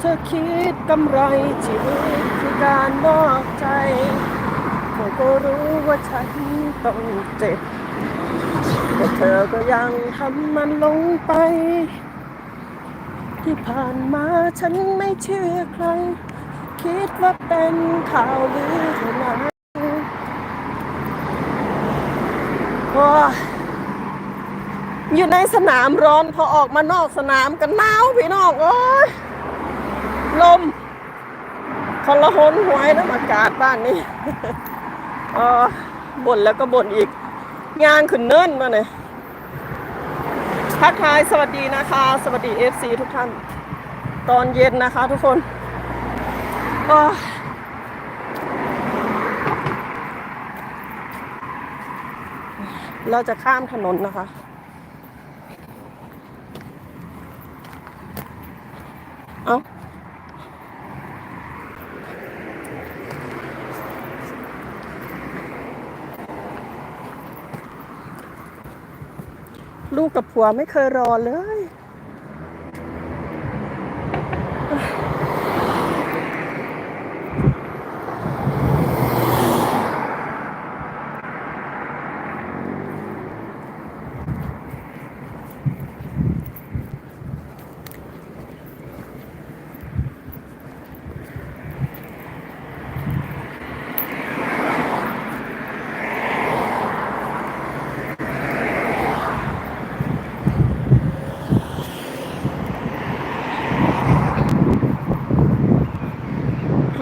ธอคิดกำไรชีวิตคือการนอกใจเธอก็รู้ว่าฉันต้องเจ็บแต่เธอก็ยังทำมันลงไปที่ผ่านมาฉันไม่เชื่อใครคิดว่าเป็นข่าวลือเท่านั้นอยู่ในสนามร้อนพอออกมานอกสนามกันหนาวพี่น้องโอ้ยลมทรหดหวยน้ำอากาศบ้านนี้บ่นแล้วก็บ่นอีกงานขึ้นเนินมาเนี่ยทักทายสวัสดีนะคะสวัสดี FC ทุกท่านตอนเย็นนะคะทุกคนเราจะข้ามถนนนะคะเอาลูกกับผัวไม่เคยรอเลย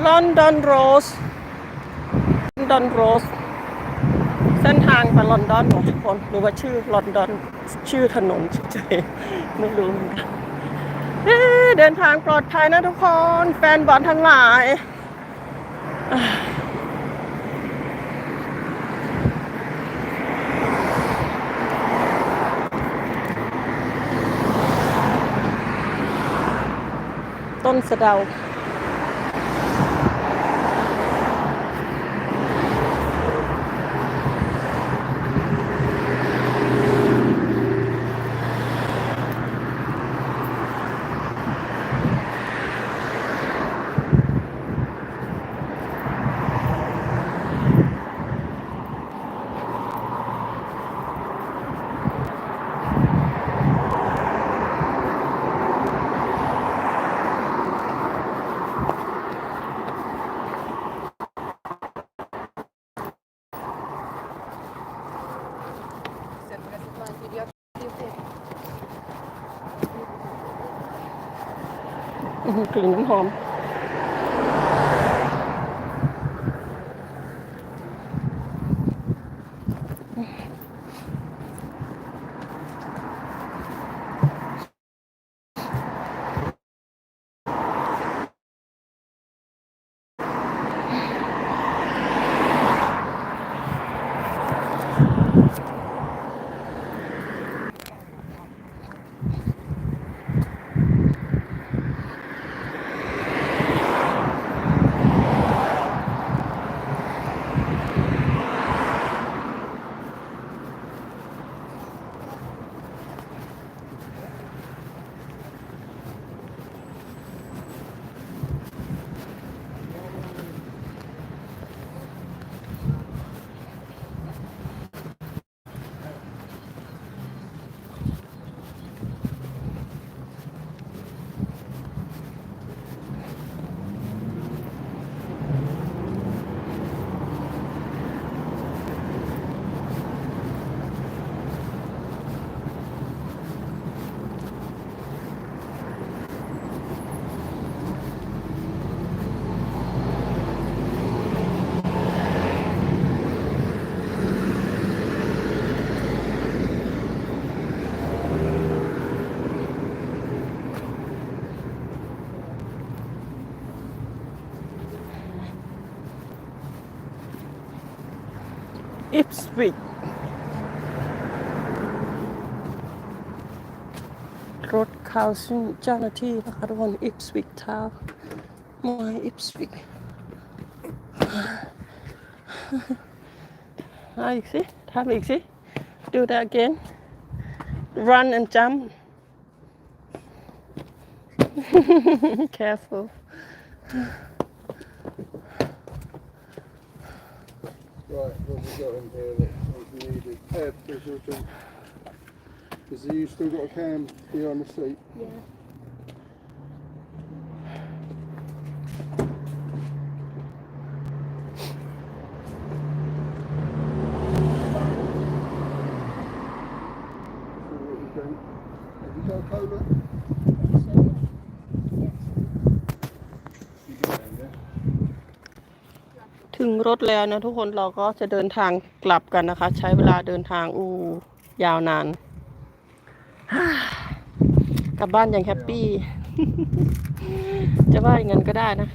ลอนดอนโรสเส้นทางไปลอนดอนของทุกคนหรือว่าชื่อลอนดอนชื่อถนนเฉยๆไม่รู้เหมือนกันเดินทางปลอดภัยนะทุกคนแฟนบอลทั้งหลายต้นสะเดากลิ่นน้ำหอมอิปสวิกรถเข้าซึ่งเจ้าหน้าที่นะคะทุกคนอิปสวิกทาวน์มวยอิปสวิกอีกสิทำอีกสิ do that again run and jump Careful. Right, what have we got in here that was needed? Air pressure drink. Because you still got a can behind the seat. Yeah. Have you got a cola? So, yes. You can, yeah. ถึงรถแล้วนะทุกคนเราก็จะเดินทางกลับกันนะคะ ใช้เวลาเดินทางยาวนาน กลับบ้านอย่างแฮปปี้ จะว่าอย่างนั้นก็ได้นะ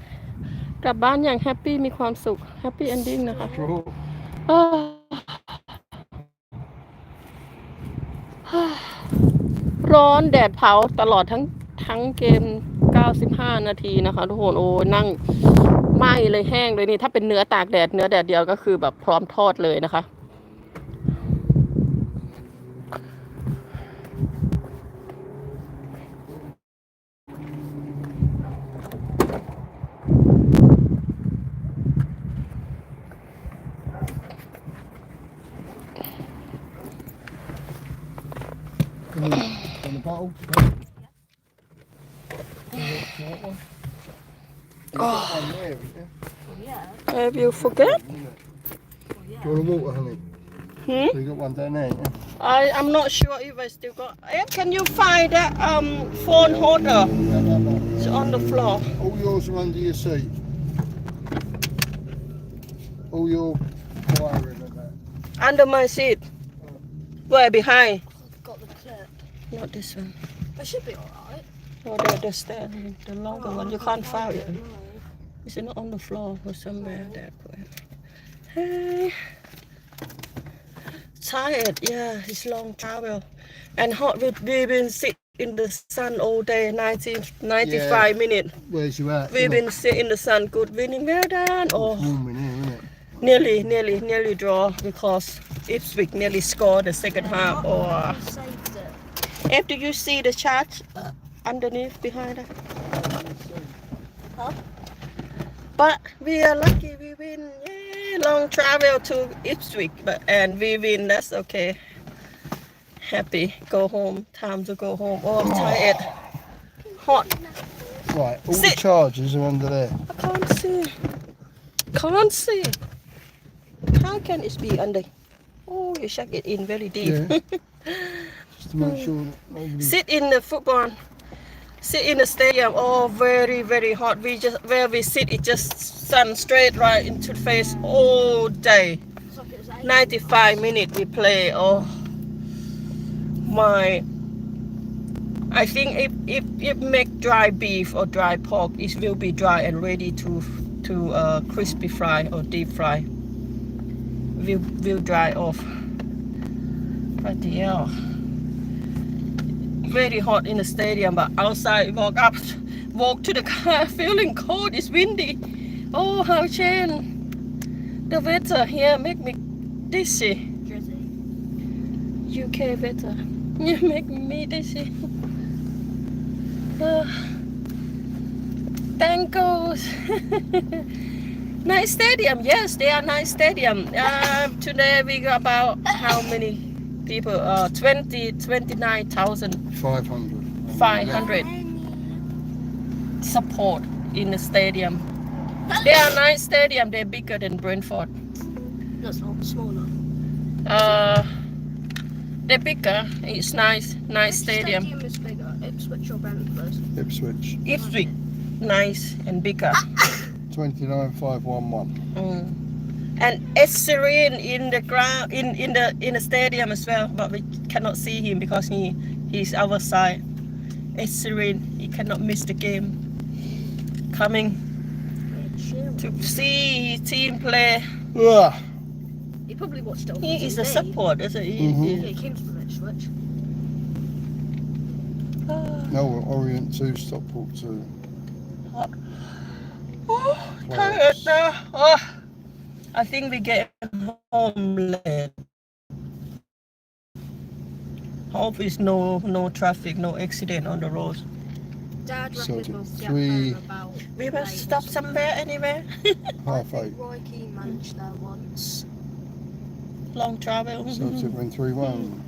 กลับบ้านอย่างแฮปปี้มีความสุขแฮปปี้เอนดิ้งนะคะ Sure. ร้อนแดดเผาตลอดทั้งเกม95นาทีนะคะทุกคนโอ้นั่งไหม้เลยแห้งเลยนี่ถ้าเป็นเนื้อตากแดดเนื้อแดดเดียวก็คือแบบพร้อมทอดเลยนะคะIn the bottle? Oh. One there, haven't you? Yeah. Have you forget? Do you want a water, honey? So you got one down there, yeah? I'm not sure if I still got. Can you find that phone holder? It's on the floor. All yours are under your seat. All your wiring and that. Under my seat. Where behind? I've got the clip. Not this one. That should be alright. Oh, the stand, the longer one. You can't find it. Is it not on the floor or somewhere there? Hey. Tired, yeah. It's long travel. And hot. We've been sit in the sun all day, 95 minutes. Where's you at? We've been sit in the sun. Good winning. Well done. It's Oh, warm in here, isn't it? nearly draw because Ipswich nearly scored the second half. Oh. I saved it. If do you see the chart underneath behind it? Huh? But we are lucky we win. Yay, long travel to Ipswich, and we win. That's okay. Happy. Go home. Time to go home. Oh, I'm tired. Hot. Right, all Sit. the charges are under there. I can't see. Can't see. How can it be under? Oh, you check it in very deep. Yeah. Just to make sure that nobody... Sit in the football. Sit in the stadium. Oh, very, very hot. Where we sit, it just sun straight right into the face all day. It's like it was 95 minutes we play. Oh my! I think if make dry beef or dry pork, it will be dry and ready to crispy fry or deep fry. Will dry off. But hell. Very hot in the stadium, but outside walk to the car feeling cold. It's windy. Oh, how change. The weather here make me dizzy. Drizzy. UK weather. You make me dizzy. Thank God. Nice stadium. Yes, they are nice stadium. Today we got about how many people? 29,000. 500. 500 support in the stadium. They are nice stadium. They're bigger than Brentford. That's not smaller. They're bigger. It's nice stadium. Stadium is bigger. Ipswich or Brentford? Ipswich. Ipswich, nice and bigger. 29,511. And it's serene in the ground in the stadium as well, but we cannot see him because he's our side. It's serene. He cannot miss the game. Coming to see his team play. Ugh. He probably watched it on He is a TV. support, isn't he? Yeah, he came from Ipswich. No, Orient 2, Stockport 2. Oh, tired now. Oh, I think we get home late. Hope is no traffic, no accident on the road. Dad So reckons we'll get three- home about. We will late stop or somewhere anywhere. I half think 8. Roy Keane managed there once. Long travel. So it went 3-1.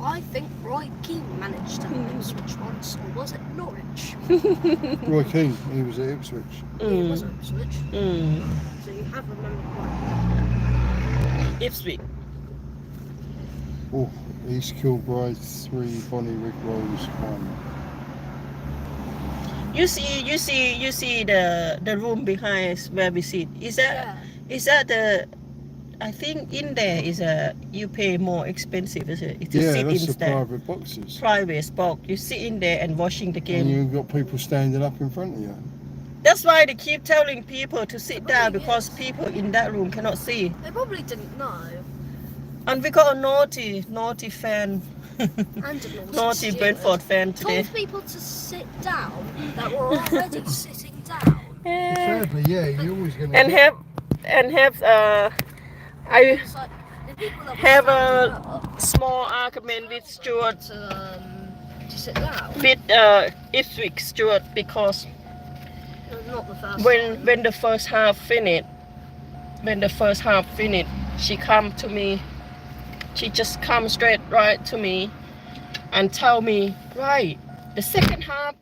I think Roy Keane managed at Ipswich once, or was it Norwich? Roy Keane, he was at Ipswich. It was Ipswich, so you have remembered right. Ipswich. Oh, East Kilbride 3, Bonnie Riggrose 1. You see the room behind where we sit. Is Yeah. that the? I think in there is you pay more expensive, is it? To Yeah, sit that's the instead. private boxes. Private spot. You sit in there and watching the game. And you've got people standing up in front of you. That's why they keep telling people to sit Probably down because is. people in that room cannot see. They probably didn't know. And we got a naughty fan, And a naughty steward Brentford fan today. told people to sit down that were already sitting down. Sadly, yeah, you're always going to And have I It's like the people that were have standing a up small argument with Stuart, to sit down. with Ipswich Stuart, because No, not the first time. when the first half finished, she come to me. She just come straight right to me and tell me, right, the second half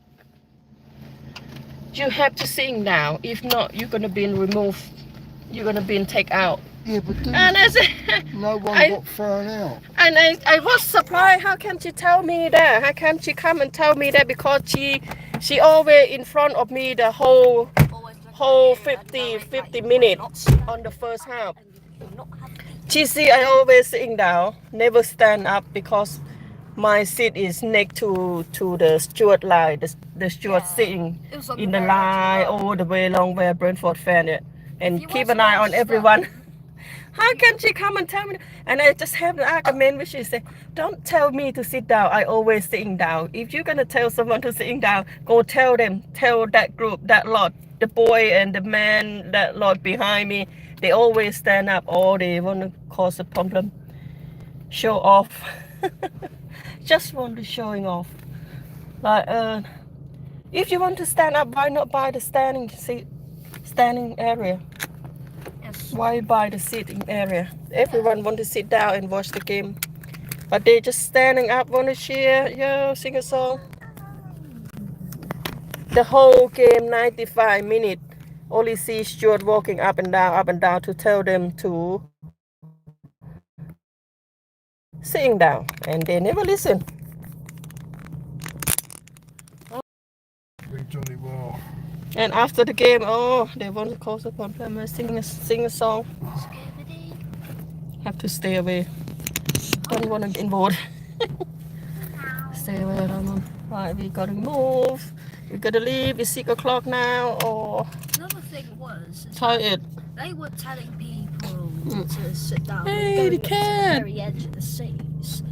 you have to sing now. If not, you're gonna be removed. You're gonna be take out. Yeah, but And I said, no one I- got thrown out. and I was surprised. How can she tell me that? How can she come and tell me that? Because she always in front of me the whole Always look whole at you and 50 knowing that 50 you will minutes not stand on the first half. and you will not have to She see I always sitting down, never stand up because my seat is next to the steward line. The steward Yeah. sitting It was on in the the very edge of line the row. all the way along where Brentford fan it, and you keep want an to eye on watch everyone. that- How can she come and tell me? And I just have the argument which is say, don't tell me to sit down. I always sitting down. If you're gonna tell someone to sitting down, go tell them. Tell that group, that lot, the boy and the man, that lot behind me. They always stand up. Or they want to cause a problem. Show off. Just want to showing off. Like if you want to stand up, why not buy the standing area? Yes. Why buy the sitting area? Everyone want to sit down and watch the game, but they just standing up, want to cheer, sing a song. The whole game, 95 minutes, only see Stuart walking up and down to tell them to sitting down, and they never listen. We jolly well. And after the game, they want to cause a problem, sing a song. Skibbity. Have to stay away. Don't want to get involved. Stay away, Ramon. Right, we gotta move. We gotta leave. It's 6 o'clock now. Or Another thing was is tired. they were telling people to sit down. Hey, going the up to cat. the very edge of the seats,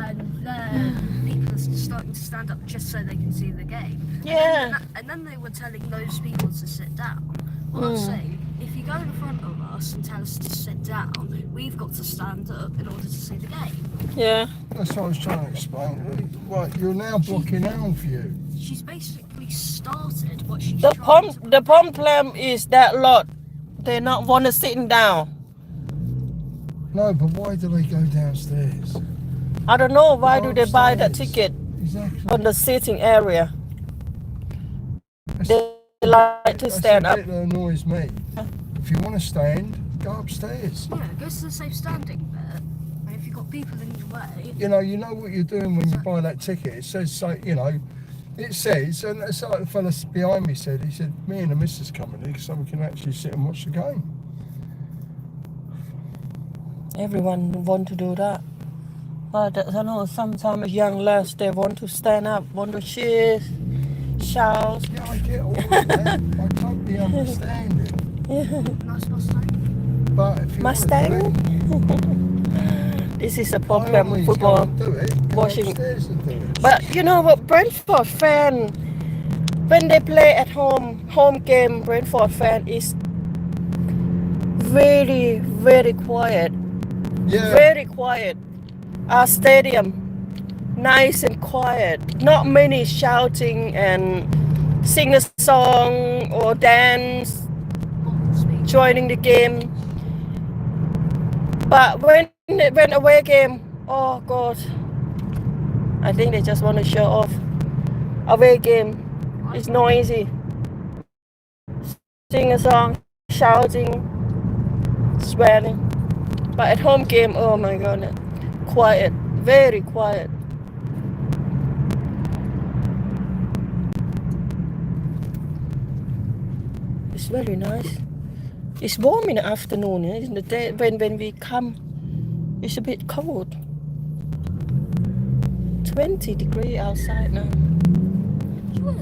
and then people are starting to stand up just so they can see the game. Yeah. And then they were telling those people to sit down. Well, I was saying, if you go in front of us and tell us to sit down, we've got to stand up in order to see the game. Yeah. That's what I was trying to explain. Right, you're now blocking our view. She's basically started what she's The trying to problem is that lot. They not want to sitting down. No, but why do they go downstairs? I don't know why do they buy that Upstairs. ticket Exactly. on the sitting area. That's, They like to that's stand the up. bit that annoys me. If you want to stand, go upstairs. Yeah, go to the safe standing bit. And if you've got people in your way, You know what you're doing when you buy that ticket. It says, so, it says, and it's like the fella behind me said, he said, me and the missus coming here so we can actually sit and watch the game. Everyone want to do that. But I know sometimes young lads, they want to stand up, want to cheer, shout. Yeah, I get all of that. I totally understand it. nice Mustang. But if you Mustang? want to do it, This is a by all problem, means, football. go and do it. Go Watching. upstairs and do it. But you know what, Brentford fan, when they play at home game, Brentford fan is very, very quiet. Yeah. Very quiet. Our stadium, nice and quiet. Not many shouting and sing a song or dance, joining the game. But when away game, oh God, I think they just want to show off. Away game is noisy. Sing a song, shouting, swearing. But at home game, oh my God, quiet, very quiet. It's very nice. It's warm in the afternoon, in the day when we come. It's a bit cold. 20 degrees outside now. Did you hear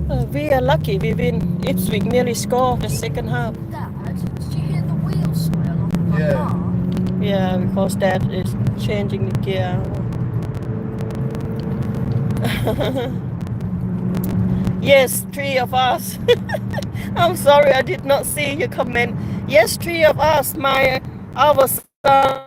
that? We are lucky we win. Ipswich nearly scored the second half. Dad, did you hear the wheels squeal on the Yeah. car? Yeah, because Dad is changing the gear. Yes, 3 of us. I'm sorry, I did not see your comment. Yes, 3 of us. Our son,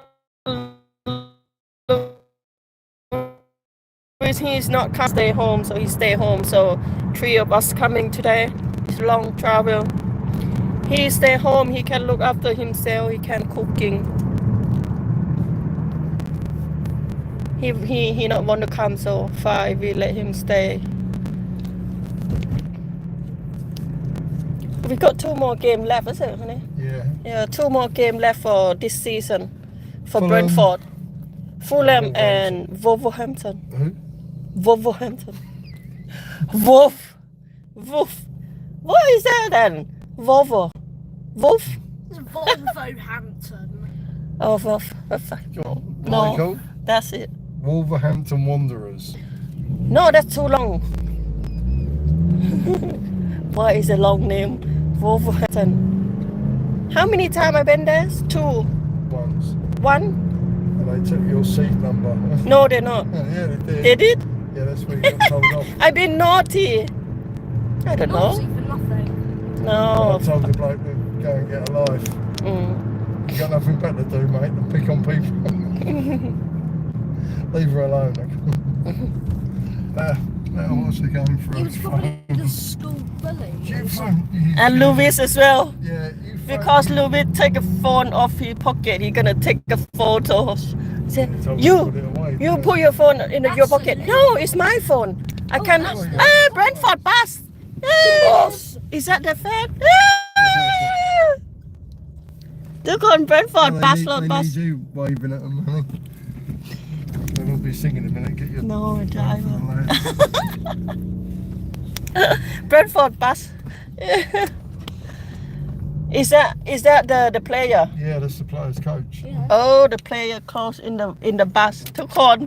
he's not come stay home, so he stay home. So 3 of us coming today. It's long travel. He stay home. He can look after himself. He can cooking. He not want to come, so fine. We let him stay. We got 2 more games left, is it, honey? Yeah. 2 more games left for this season for Fulham. Brentford, Fulham, Wolverhampton. and Wolverhampton. Who? Wolverhampton. Wolf. What is that then? Wolf. It's Wolverhampton. Oh, Wolf. Got No. Michael. That's it. Wolverhampton Wanderers. No, that's too long. What is a long name? Wolverhampton. How many times I been there? 2. Once. 1? And they took your seat number. No, they're not. Yeah, they did. They did? Yeah, that's where you got told off. I've been naughty. I don't know. Naughty for nothing. No. I told the bloke to go and get a life. Mm. You got nothing better to do, mate, than pick on people. Leave her alone. What's he going for? He was probably the school bully. And Louis as well. Yeah, you phone- Because Louis take a phone off his pocket, he gonna take a photo. Say, told me you to put it away, didn't put your phone in your pocket. Absolutely. No, it's my phone. I Oh, can. that's Brentford bus. Is that the fact? ทุกคน Brentford They bus need- รถ they บัส need you waving at them, honey. They'll be singing in a minute. Get your No, driver. driver. Brentford bus. Is that the player? Yeah, that's the player's coach. Yeah. Oh, the player close in the bus ทุกคน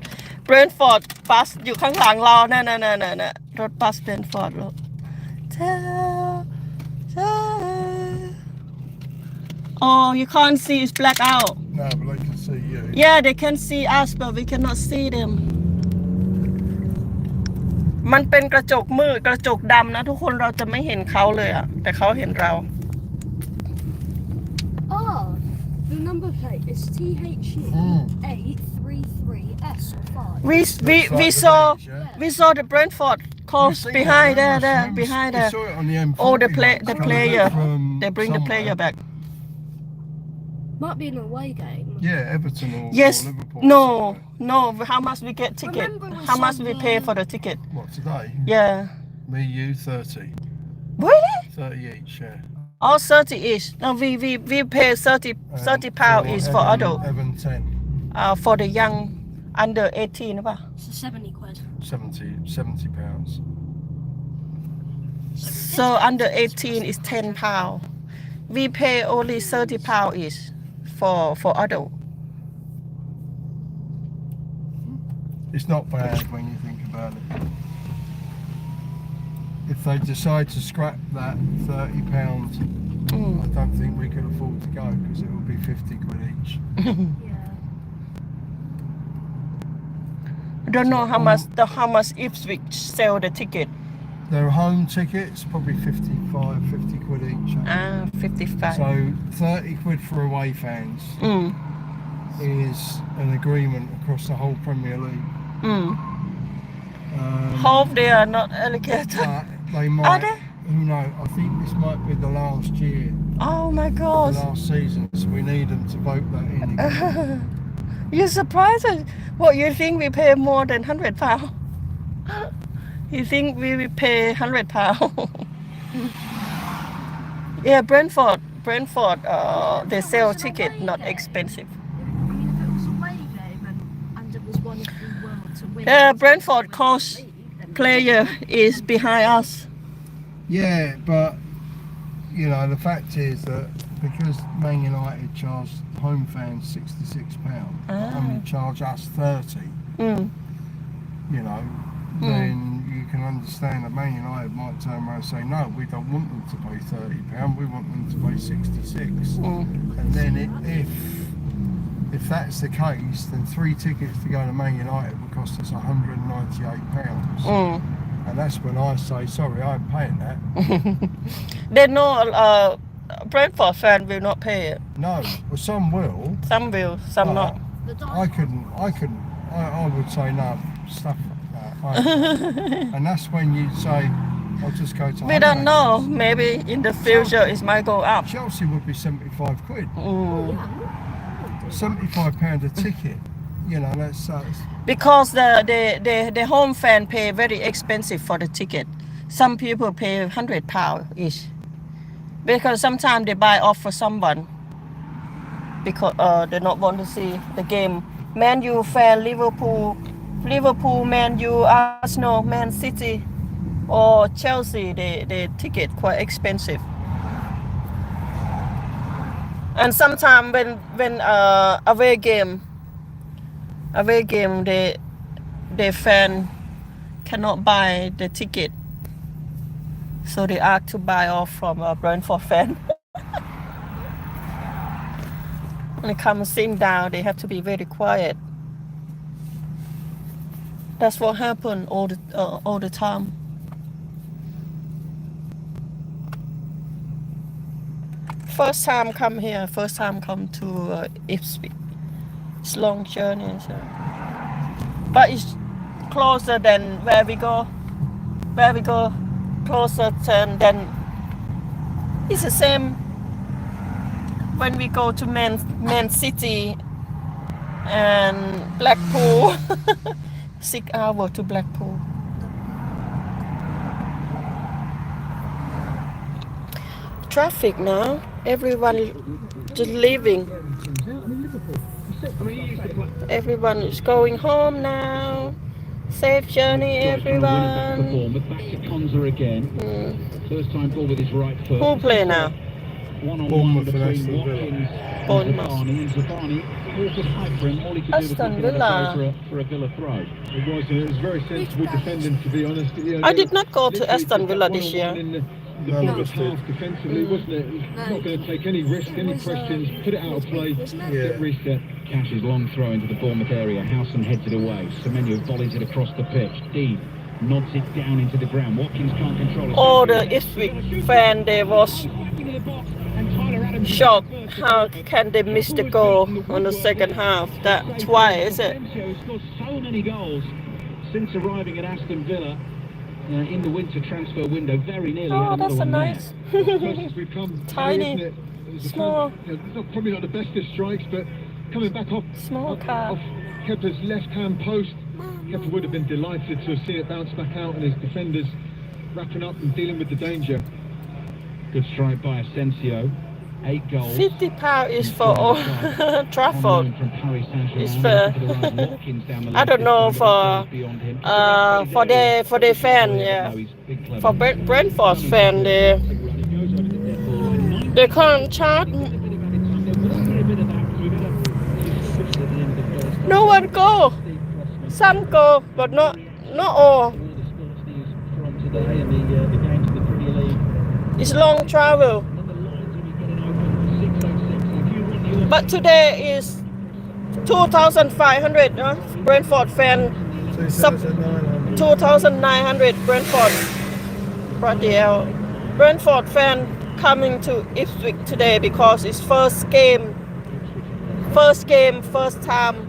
Brentford bus อยู่ข้างหลังเราน่ะรถบัส Brentford รถOh, you can't see, it's black out. No, but they can see you. Yeah, they can see us, but we cannot see them. มันเป็นกระจกมืดกระจกดำนะทุกคนเราจะไม่เห็นเขาเลยอะแต่เขาเห็นเรา Oh, the number plate is THU 833S or 5. We Looks like the saw beach, yeah. we saw the Brentford close You've seen behind it, there yeah, behind you there. saw it on the M40 Oh, the once, coming player. back from They bring the somewhere. player back. Might be an away game. Yeah, Everton or Yes. Liverpool. No. How much we get ticket? Remember we How much saw we the- pay for the ticket? What, today? Yeah. Me, you, 30. Really? 30 each, yeah. All 30 each. No, we pay 30 pound each for adult. Evan 10. For the young under 18 ป่ะ It's a 70 quid. 70 pounds. So under 18 is 10 pound. We pay only 30 pound each for adult. It's not bad when you think about it. If they decide to scrap that £30, I don't think we could afford to go because it will be 50 quid each. Yeah. I don't know how much Ipswich sell the ticket. Their home tickets, probably 50 quid each. 55. So 30 quid for away fans is an agreement across the whole Premier League. Mm. Um, Hope they are not alligator. but they Are might. they? Who knows? I think this might be the last year, Oh my the gosh. last season, so we need them to vote that in again. You surprised us. What, you think we pay more than £100? You think we will pay £100? Yeah, Brentford, they sell ticket, not expensive. I mean, if it was a away game and it was one if we were to win. The Brentford coach player is behind us. Yeah, but you know the fact is that because Man United charged home fans £66, Ah. only charge us 30. Mm. You know, then you can understand that Man United might turn around and say, no, we don't want them to pay £30, we want them to pay 66. And then if that's the case, then 3 tickets to go to Man United would cost us £198. And that's when I say, sorry, I ain't paying that. They know Brentford fan will not pay it. No, well, some will. Some will, some but not. I would say no, stuff like that. And that's when you say, I'll just go to We other don't know. games. Maybe in the future it might go up. Chelsea would be 75 quid. Mm. £75 a ticket. You know, that's Because the home fan pay very expensive for the ticket. Some people pay £100 each. Because sometimes they buy off for someone. Because they not want to see the game. Man U fan, Liverpool, Man U, Arsenal, Man City, or Chelsea, the ticket quite expensive. And sometimes when away game, the fan cannot buy the ticket, so they ask to buy off from a Brentford fan. When it comes sitting down, they have to be very quiet. That's what happens all the time. First time come here, first time come to Ipswich. It's long journey, so. But it's closer than where we go. Closer than it's the same. When we go to Man City and Blackpool, 6 hours to Blackpool. Traffic now. Everyone just leaving. Everyone is going home now. Safe journey, everyone. Back to Konza again. First time ball with his right foot. Who play now? One-on-one between Aston Villa. Watkins Bournemouth. and Zabani. Walked it high for him. All he could do was Aston look at Villa. for a Villa throw. It was, and it was very sensible defending, to be honest. Yeah, I did not go to Aston Villa this year. In the None of Bournemouth us did. half defensively, wasn't it? It's not going to take any risk, any questions, put it out of play, Yeah. get reset. Cash's long throw into the Bournemouth area. Howson heads it away. Semenyo volleys it across the pitch. Dean nods it down into the ground. Watkins can't control it. All the Ipswich fan, they was shocked. How can they miss the goal on the second half? That twice, is it? He's scored so many goals since arriving at Aston Villa in the winter transfer window. Very nearly Oh, had another that's a one there. nice. Close as we've come, Tiny. isn't it? It was a Small. probably not the best of strikes, but coming back off Small car. off Kepa's left-hand post, Kepa would have been delighted to have seen it bounce back out, and his defenders wrapping up and dealing with the danger. Good strike by Asensio. 8 goals. £50 is for all Trafford. From Paris Saint-Germain. It's fair. Watkins down the I don't know left, for beyond him. for their fan, yeah. For Brentford fan, they can't charge. No one go. Some go, but not all. It's long travel. But today is 2,500. Brentford fan. 2,900. 2,900 Brentford. Bloody hell. Brentford fan coming to Ipswich today because it's first game, first time.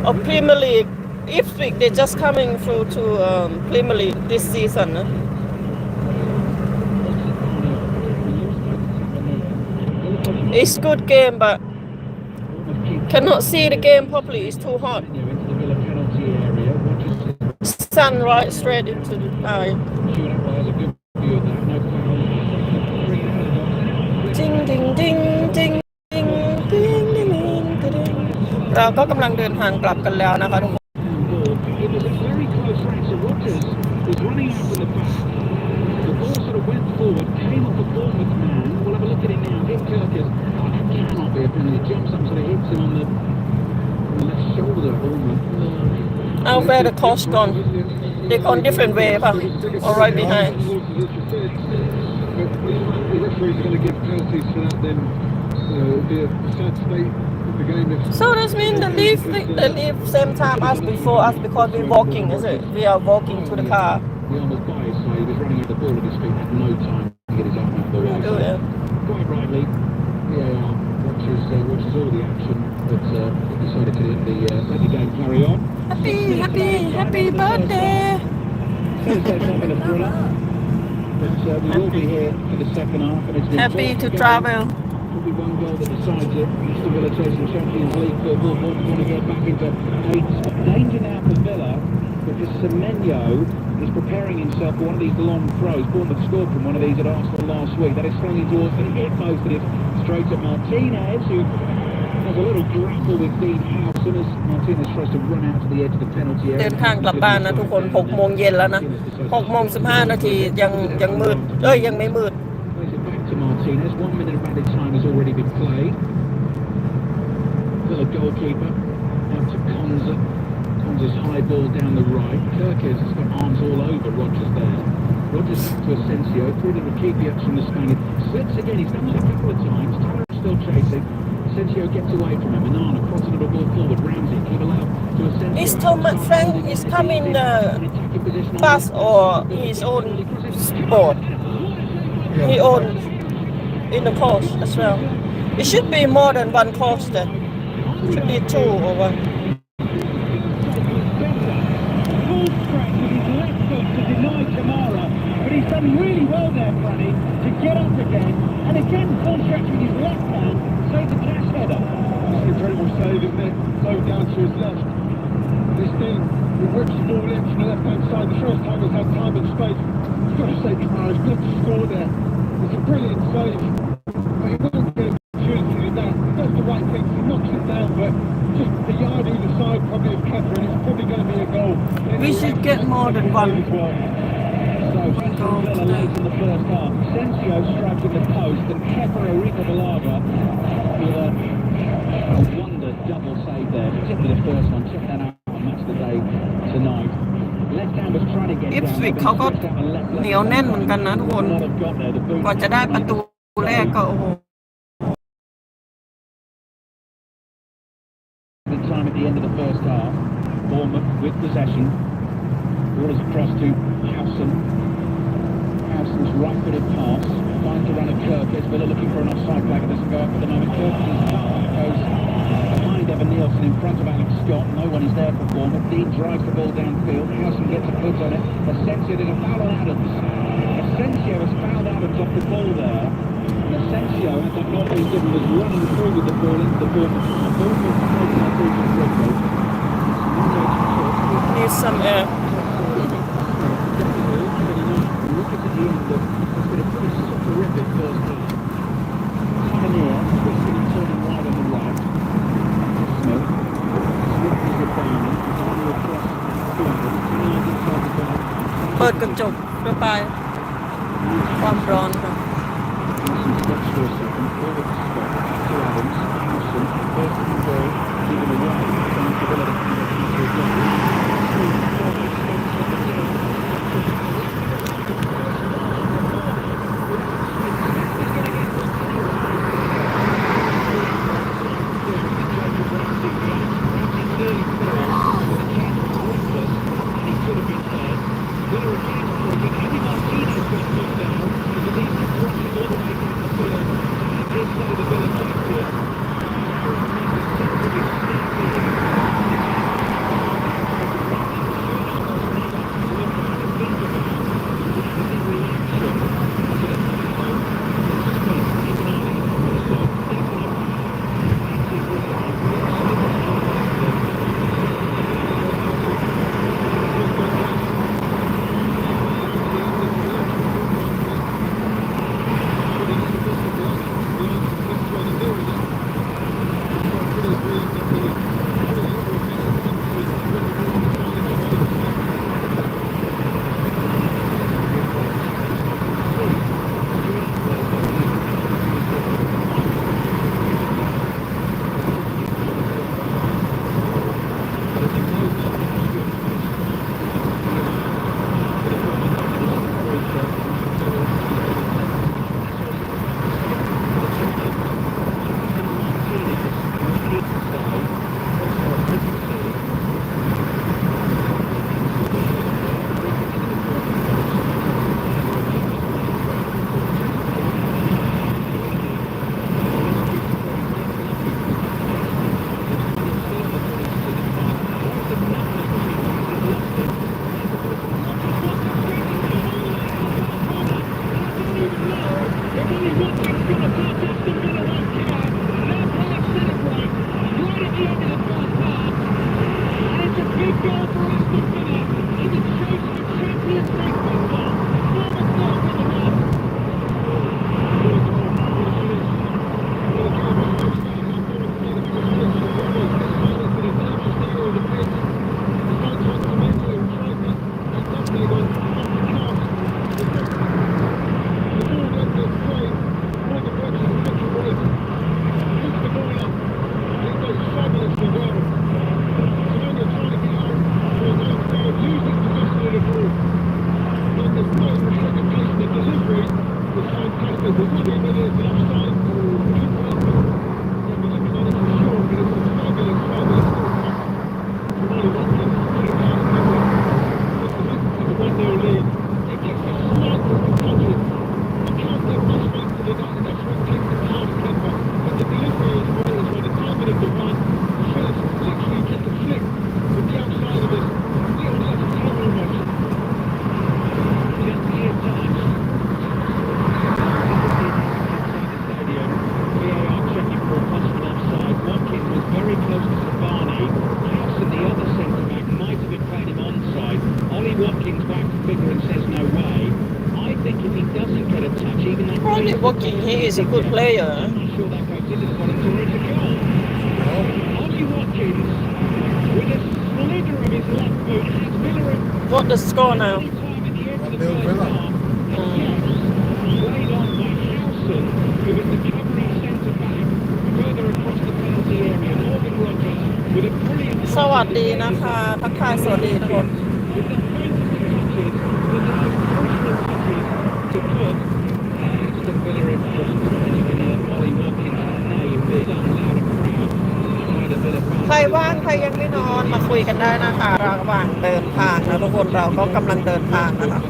of Premier League. Ipswich, they're just coming through to Premier League this season. It's good game, but cannot see the game properly. It's too hot. Sun right straight into the eye. Ding ding ding ding ding ding ding ding ding เราก็กำลังเดินทางกลับกันแล้วนะคะทุกคน It was a very close race. So Rodgers was running out from the back. The ball sort of went forward, came off a Bournemouth man. We'll have a look at it now. Hit Kirkus. Oh, that cannot be a penalty. Jumps up, sort of hits him on the left shoulder of Bournemouth. How where the coach gone? They gone different way, but or right behind. The referees are going to give penalties for that. Then it'll be a sad state of the game. So that means they leave same time as before us because we're walking, is it? We are walking to the car. The arm was by his side. He was running at the ball at his feet. Had no time to get his arm out of the way. Do it. Quite rightly, VAR watches all the action, but decided to let the game carry on. Happy birthday. Having a thriller, but we will be here for the second half, and it's an Happy to important travel. game. Could be one goal that decides it. Aston Villa chasing Champions League football. Bournemouth want to get back into danger now for Villa, because Semenyo is preparing himself for one of these long throws. Bournemouth scored from one of these at Arsenal last week. That is swung in towards the hit post, and it's straight at Martinez, who has a little grapple with Dean Howson as Martinez tries to run out to the edge of the penalty area. เดินทางกลับบ้านนะทุกคน6 โมงเย็นแล้วนะ6 โมง 15 นาทียังมืดยังไม่มืด Plays it back to Martinez. 1 minute of added time has already been played. Villa goalkeeper out to Konza. Konza's high ball down the right. Kirkus has got arms all over Rodgers there. Rodgers back to Asensio. Through to the keeper from the Spaniard. Slips again. He's done that a couple of times. Tyler is still chasing. Asensio gets away from him. Manana crossing the ball forward. Ramsey keep allowed to Asensio. Is Thomas Frank is coming bus or his own sport? He own in the coach as well. It should be more than one coach then. Should be 2 or 1. Full strength with his left foot to deny Kamara, but he's done really well there, Franny, to get up again, and again full stretch with his left hand, save the cash header. It's an incredible save, isn't it? So down to his left. This thing, he whips the ball in from the left-hand side. The first time he's had time and space. He's got to say Kamara's got to score there. It's a brilliant save. But he won't get an opportunity to do that. He does the right thing. He knocks it down, but just a yard either side probably of Kepa, and it's probably going to be a goal. We should get more than one. So Villa late in the first half. Asensio striking the post, and Kepa Arrizabalaga with a wonder double save there, particularly the first one. Check that out on Match the Day tonight. Left hand was trying to get Ipswich down. เขาก็เหนียวแน่นเหมือนกันนะทุกคน Not have got there. The boot กว่าจะได้ประตูแรกก็โอ้โห Good time at the end of the first half. Bournemouth with possession. Ball is across to Howson. Howson's right-footed pass. Finds the run of Kirkus. Villa looking for an offside flag. It doesn't go up at the moment. Kirkus' pass goes behind Evan Nielsen in front of Alex Scott. No one is there for Bournemouth. Dean drives the ball downfield. Howson gets a foot on it. Asensio, there's a foul on Adams. Asensio has fouled Adams off the ball there. And Asensio, had that not been given, was running through with the ball into the Bournemouth. Bournemouth taking that through to quickly. Need some air. Look at the end of it's been a pretty soporific first half. Pioneer twisting and turning wide on the right. Smith. Smith is it down. Down across to Adams. 2 yards inside the goal. เปิดกระจกระบายความร้อนค่ะ Howson stops for a second. Forward to Scott. Back to Adams. Howson. First and goal. Given away. Trying to develop into a goal. Only walking, he is a good player. What the score now? 1-0 Villa.สวัสดีนะคะทักทายสวัสดีทุกคน ใครว่างใครยังไม่นอนมาคุยกันได้นะคะระหว่างเดินทางนะทุกคนเราก็กำลังเดินทางนะคะ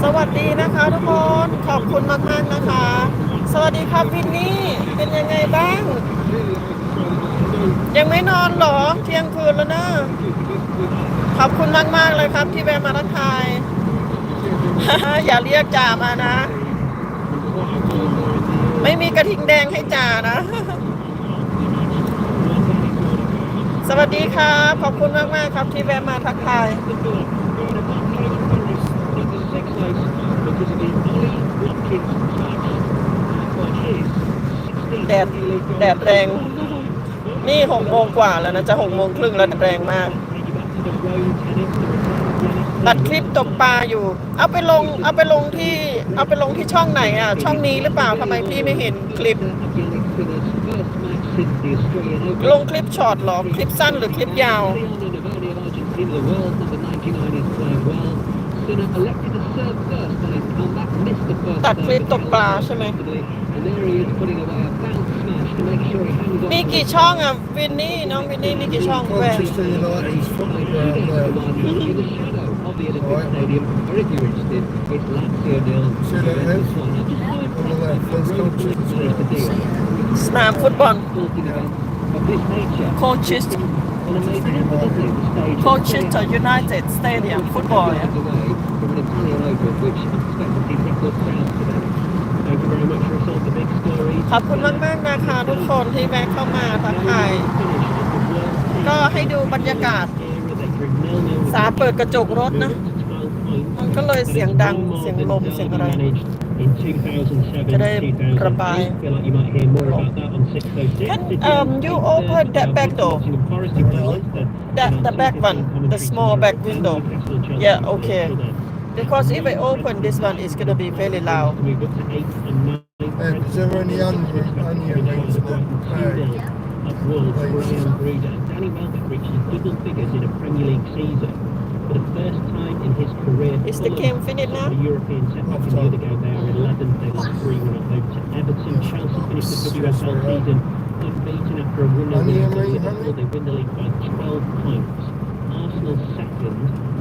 สวัสดีนะคะทุกคนขอบคุณมากๆนะคะสวัสดีครับวินนี่เป็นยังไงบ้างยังไม่นอนเหรอเที่ยงคืนแล้วนะขอบคุณมากๆเลยครับที่แวะมาทักทาย อย่าเรียกจ่ามานะไม่มีกระทิงแดงให้จ่านะ สวัสดีครับขอบคุณมากๆครับที่แวะมาทักทายแดดแรงนี่6 โมงกว่าแล้วนะจะ6 โมงครึ่งแล้วแรงมากตัดคลิปตกปลาอยู่เอาไปลงที่ช่องไหนอ่ะช่องนี้หรือเปล่าทำไมพี่ไม่เห็นคลิปลงคลิปช็อตหรอคลิปสั้นหรือคลิปยาวตัดคลิปตกปลาใช่ไหมมีกี่ช่องอ่ะวินนี่น้องวินนี่มีกี่ช่องแหวน Manchester United's football ground See that there? On the left, there's Colchester. สนามฟุตบอลโคชิสยูไนเต็ดสเตเดียมฟุตบอลขอบคุณมากๆนะคะทุกคนที่แวะเข้ามาทักทายก็ให้ดูบรรยากาศสาเปิดกระจกรถนะมันก็เลยเสียงดังเสียงลมเสียงอะไรจะได้ระบายCan you open that back door the back one the small back window yeah okay because if I open this one it's gonna be very loud Is there any onion rings in that bag? Danny Welbeck reached double figures in a Premier League season for the first time in his career. Is the game finished now? The European setback in the other game, they are 11th, they lost 3-1 at home to Everton. Chelsea finished the WSL season unbeaten after a 1-0 win. They win the league by 12 points. Arsenal second,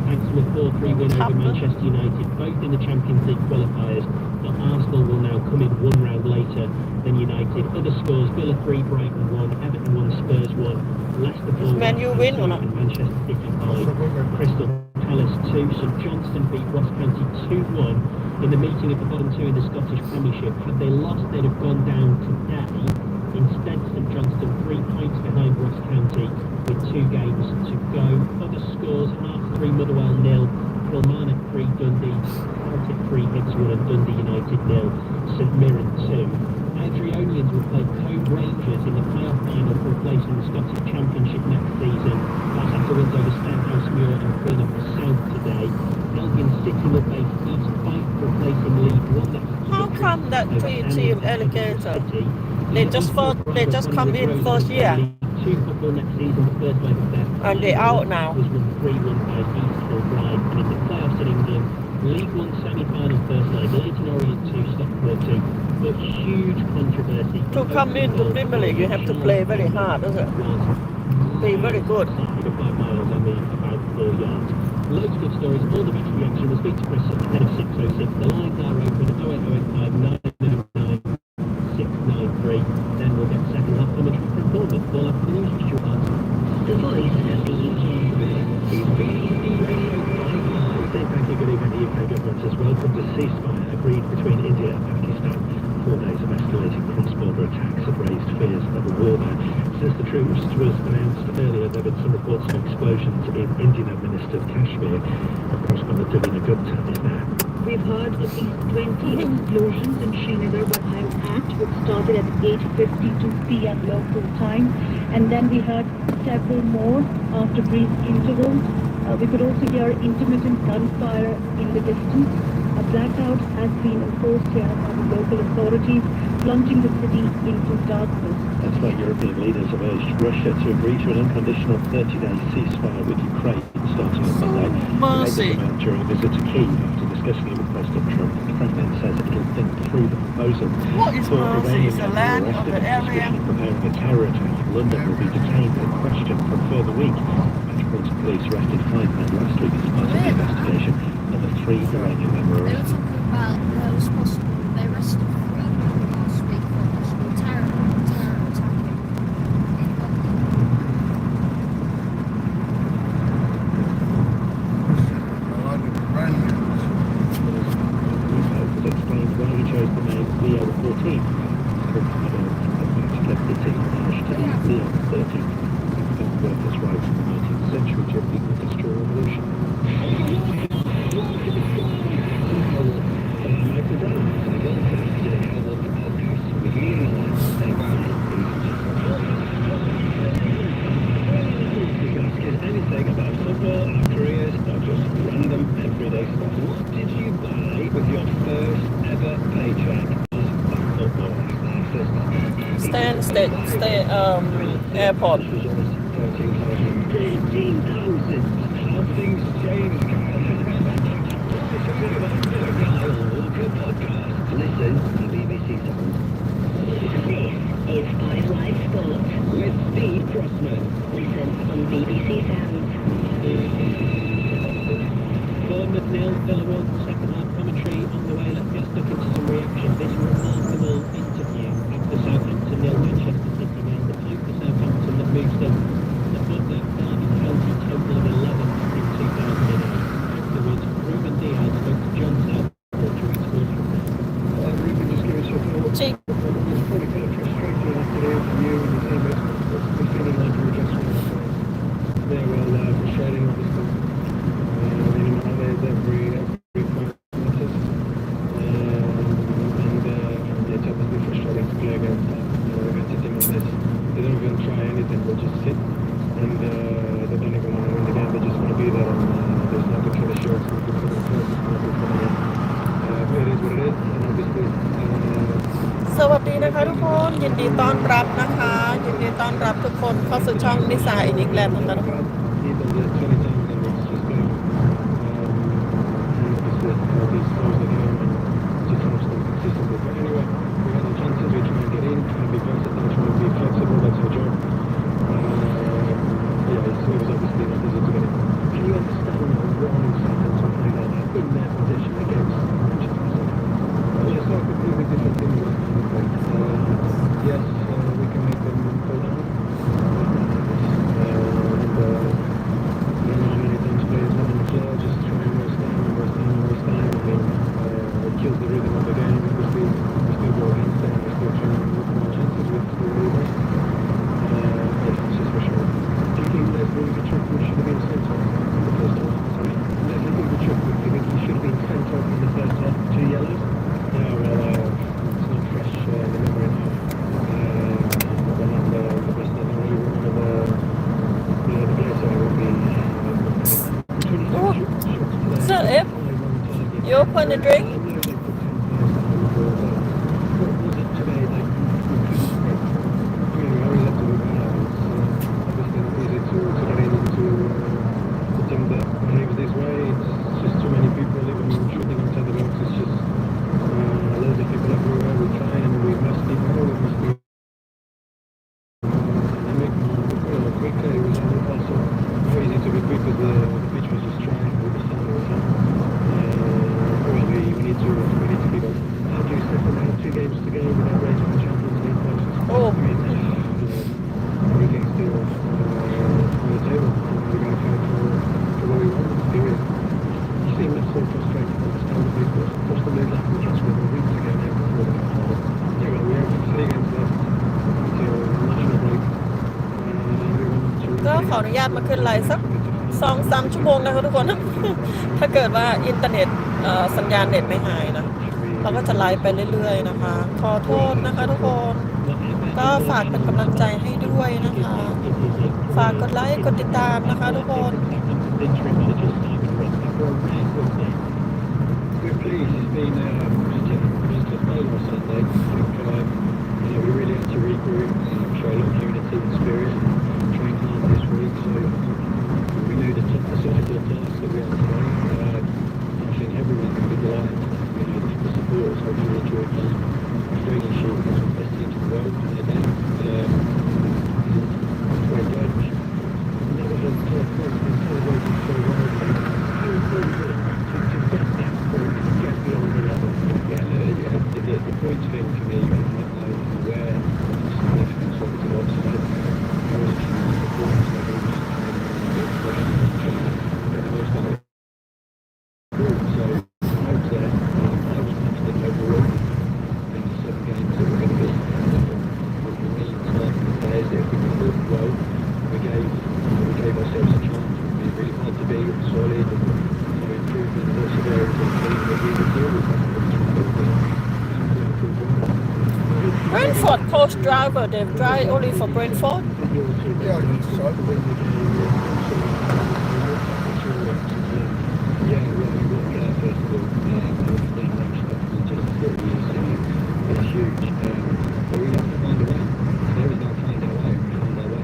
thanks to a 4-3 win over Manchester United, both in the Champions League qualifiers. But Arsenal will now come in one round later than United. Other scores: Villa 3, Brighton 1, Everton 1, Spurs 1, Leicester 4, Man U win or not? and Manchester City 5. Crystal Palace 2, St Johnstone beat Ross County 2-1 in the meeting of the bottom two in the Scottish Premiership. Had they lost, they'd have gone down today. Instead, St Johnstone 3 points behind Ross County with 2 games to go. Other scores: Hearts 3, Motherwell 0, Kilmarnock 3, Dundee, Celtic 3, Hibs 1 and Dundee United 0, St Mirren 2. Adrionians will play Cove Rangers in the playoff final for a place in the Scottish Championship next season. That's after wins over Stenhouse Muir and Queen of the South today. Elgin City will face East Fife for a place in League 1 next season. How come that team Alligator they just come in first year Two football next season, the first leg of their and they out now? was won 3-1 by East Kilbride, and in the playoffs in England, League 1 semi-final first leg, Leyton Orient 2, Stockport 2, but huge controversy. To come into Premier League, you have to play very hard, doesn't it? Play very good. Side of 5 miles, only about 4 yards. Loads of good stories, all the match reaction. We'll speak to Chris at the head of 606. The lines are open, 08085 909 693. Then we'll get second half commentary from Bournemouth. Ball up for the news with Stuart Hart. The voice of the UK. Thank you. Good evening. The UK government has welcomed a ceasefire agreed between India and Pakistan. 4 days of escalating cross-border attacks have raised fears of a war there. Since the truce was announced earlier, there have been some reports of explosions in Indian-administered Kashmir. Our correspondent Davina Gupta is there. We've heard at least 20 explosions in Srinagar by time at, which started at 8:52 p.m. local time, and then we heard several more after brief intervals. We could also hear intermittent gunfire in the distance. A blackout has been enforced here by the local authorities, plunging the city into darkness. That's why European leaders have urged Russia to agree to an unconditional 30-day ceasefire with Ukraine starting on Monday. Mercy. During a visit to Kyiv after discussing it with President Trump, the Kremlin says it'll think through the proposal. What is Four Mercy? Iranian It's a men land were of arrested the in area. suspicion of preparing a terror attack in London will be detained and questioned for a further week. Metropolitan Police arrested 5 men last week as part of the investigation. Another 3 Iranian men were They were arrested. talking about there was possible. They arrested 3 people last week for possible terror attack in Has explained why he chose the name Leo XIV. Managed to be Leo XIII. Workers' rights in the 19th century during the Industrial Revolution. Michael Brown, and welcome to the Cowboy Podcast with me and you can ask us anything about football, our careers, or just random everyday stuff. What did you buy with your first ever paycheck as a football? Stay airport. 13,000. How things change, Kyle. Good podcast. Listen to BBC Sounds. It's 5 Live Sports With Steve Crossman. Listen on BBC Sounds. Bournemouth 0, Villa 1, second half commentary on the way. Let's get stuck into some reaction. This remarkable interview after Southampton 0, Manchester City 0. The point for Southampton that moves them above that Derby County total of 11 in 2008. Afterwards, Ruben Diaz spoke to John Southport during sports report. Ruben, just give us your thoughts. See. It's probably kind of frustrating after the from you and the teammates. We're feeling like your adjustments. They're frustrating, obviously. Nowadays, every point matters. It's obviously frustrating to play against that. Against a team like this. They don't even try anything, they'll just sit. And they don't even want to win the game, they just want to be there. And there's no good for the shirts, no good for the first, no good for the but it is what it is. And obviously, สวัสดีนะคะทุกคนยินดีต้อนรับนะคะยินดีต้อนรับทุกคนเข้าสู่ช่องนิสาอินิกแลนด์นะคะทุกคน he does it 20 times and it's just going. And obviously, he slows the game and just helps them consistently. But anyway, we had the chances, we try and get in, try and be versatile, try and be flexible, that's our job. Yeah, it was obviously not easy to get in. Can you understand why Southampton played like that in their position against Manchester City? Well, it's not a completely different thing. want a drink? Oh.ก็ขออนุญาตมาขึ้นไลน์สัก 2-3 ชั่วโมงนะคะทุกคน ถ้าเกิดว่าอินเทอร์เน็ตสัญญาณเน็ตไม่หายนะเราก็จะไลฟ์ไปเรื่อยๆนะคะขอโทษนะคะทุกคนก็ฝากเป็นกำลังใจให้ด้วยนะคะฝากกดไลค์กดติดตามนะคะทุกคน We're pleased. It's been just a failure Sunday. I think we really had to regroup, show a lot of unity and spirit, train hard this week. So we knew the size of the task that we had today. I think everyone can be delighted. The supporters hope you enjoyed that. Australian Shield has the best teams in the world again. Great game. Never had celebrated so well. The point thing for me is where significance of the odds how was performance levels so I was there. I was confident overall in the 7 games that were going to be for me starting the players that if we performed well we gave ourselves a chance. It would be really hard to be solid and improvement perseverance and team that we would deal with that. Brentford coach driver, they drive only for Brentford. Yeah, I think so. It's huge. But we have to find a way. So we're going to find our way. We found our way.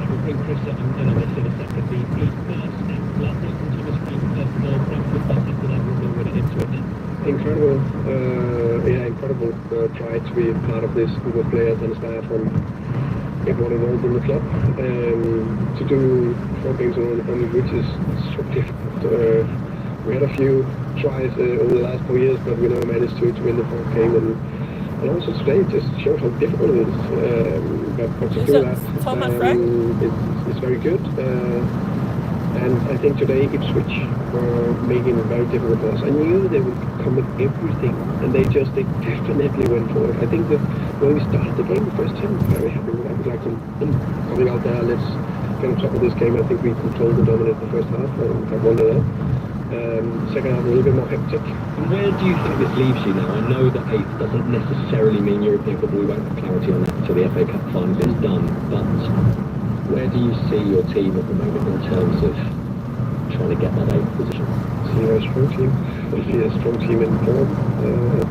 We'll bring Chris up in a bit in a second. The first step, London, Thomas Frank, first of all, Brentford, first after that, we'll get into it then. Incredible, incredible try to be part of this group of players and staff and everyone involved in the club. To do 4 games on which is so difficult. We had a few tries over the last 4 years, but we never managed to win the 4th game. And also today, it just shows how difficult it is. But to do that, it's very good. And I think today Ipswich were making it very difficult for us. I knew they would come with everything, and they definitely went for it. I think that when we started the game the first time, I'm very happy with that. It was like coming out there, let's get on top of this game. I think we controlled and dominated the first half, and I won it up. Second half a little bit more hectic. And where do you think this leaves you now? I know that 8th doesn't necessarily mean European football. We won't have clarity on that until the FA Cup final is done, but where do you see your team at the moment in terms of trying to get that 8th position? I see a strong team. I see a strong team in form,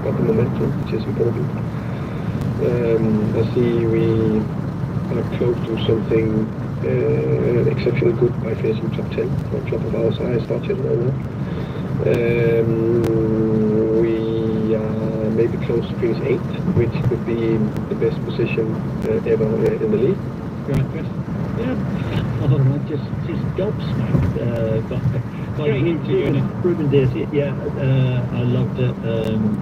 got the momentum, which is important. I see we are close to something exceptionally good by finishing top 10 on top of our size budget right now. We are maybe close to finish 8th, which could be the best position ever in the league. Right, Chris. Yeah, I'm just gobsmacked by Ruben Diaz. Yeah, I loved it.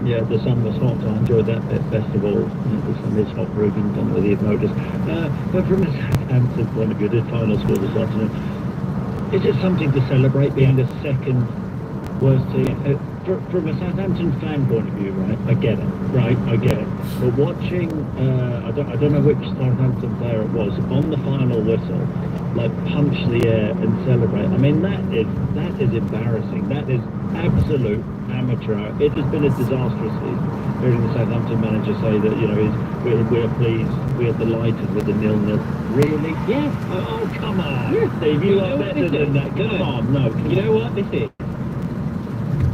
Yeah, the sun was hot. I enjoyed that bit best of all. The sun is hot, Ruben. Don't know whether you've noticed. But from a Southampton point of view, the final score this afternoon, is it something to celebrate being the second worst team? From a Southampton fan point of view, right? I get it, right? I get it. But watching, I don't know which Southampton player it was on the final whistle, like punch the air and celebrate. I mean, that is embarrassing. That is absolute amateur hour. It has been a disastrous season. Hearing the Southampton manager say that, you know, we're pleased, we're delighted with the 0-0. Really? Yeah. Oh, come on. Yeah. Steve, you are better than that. Come on, no. You know what? This is.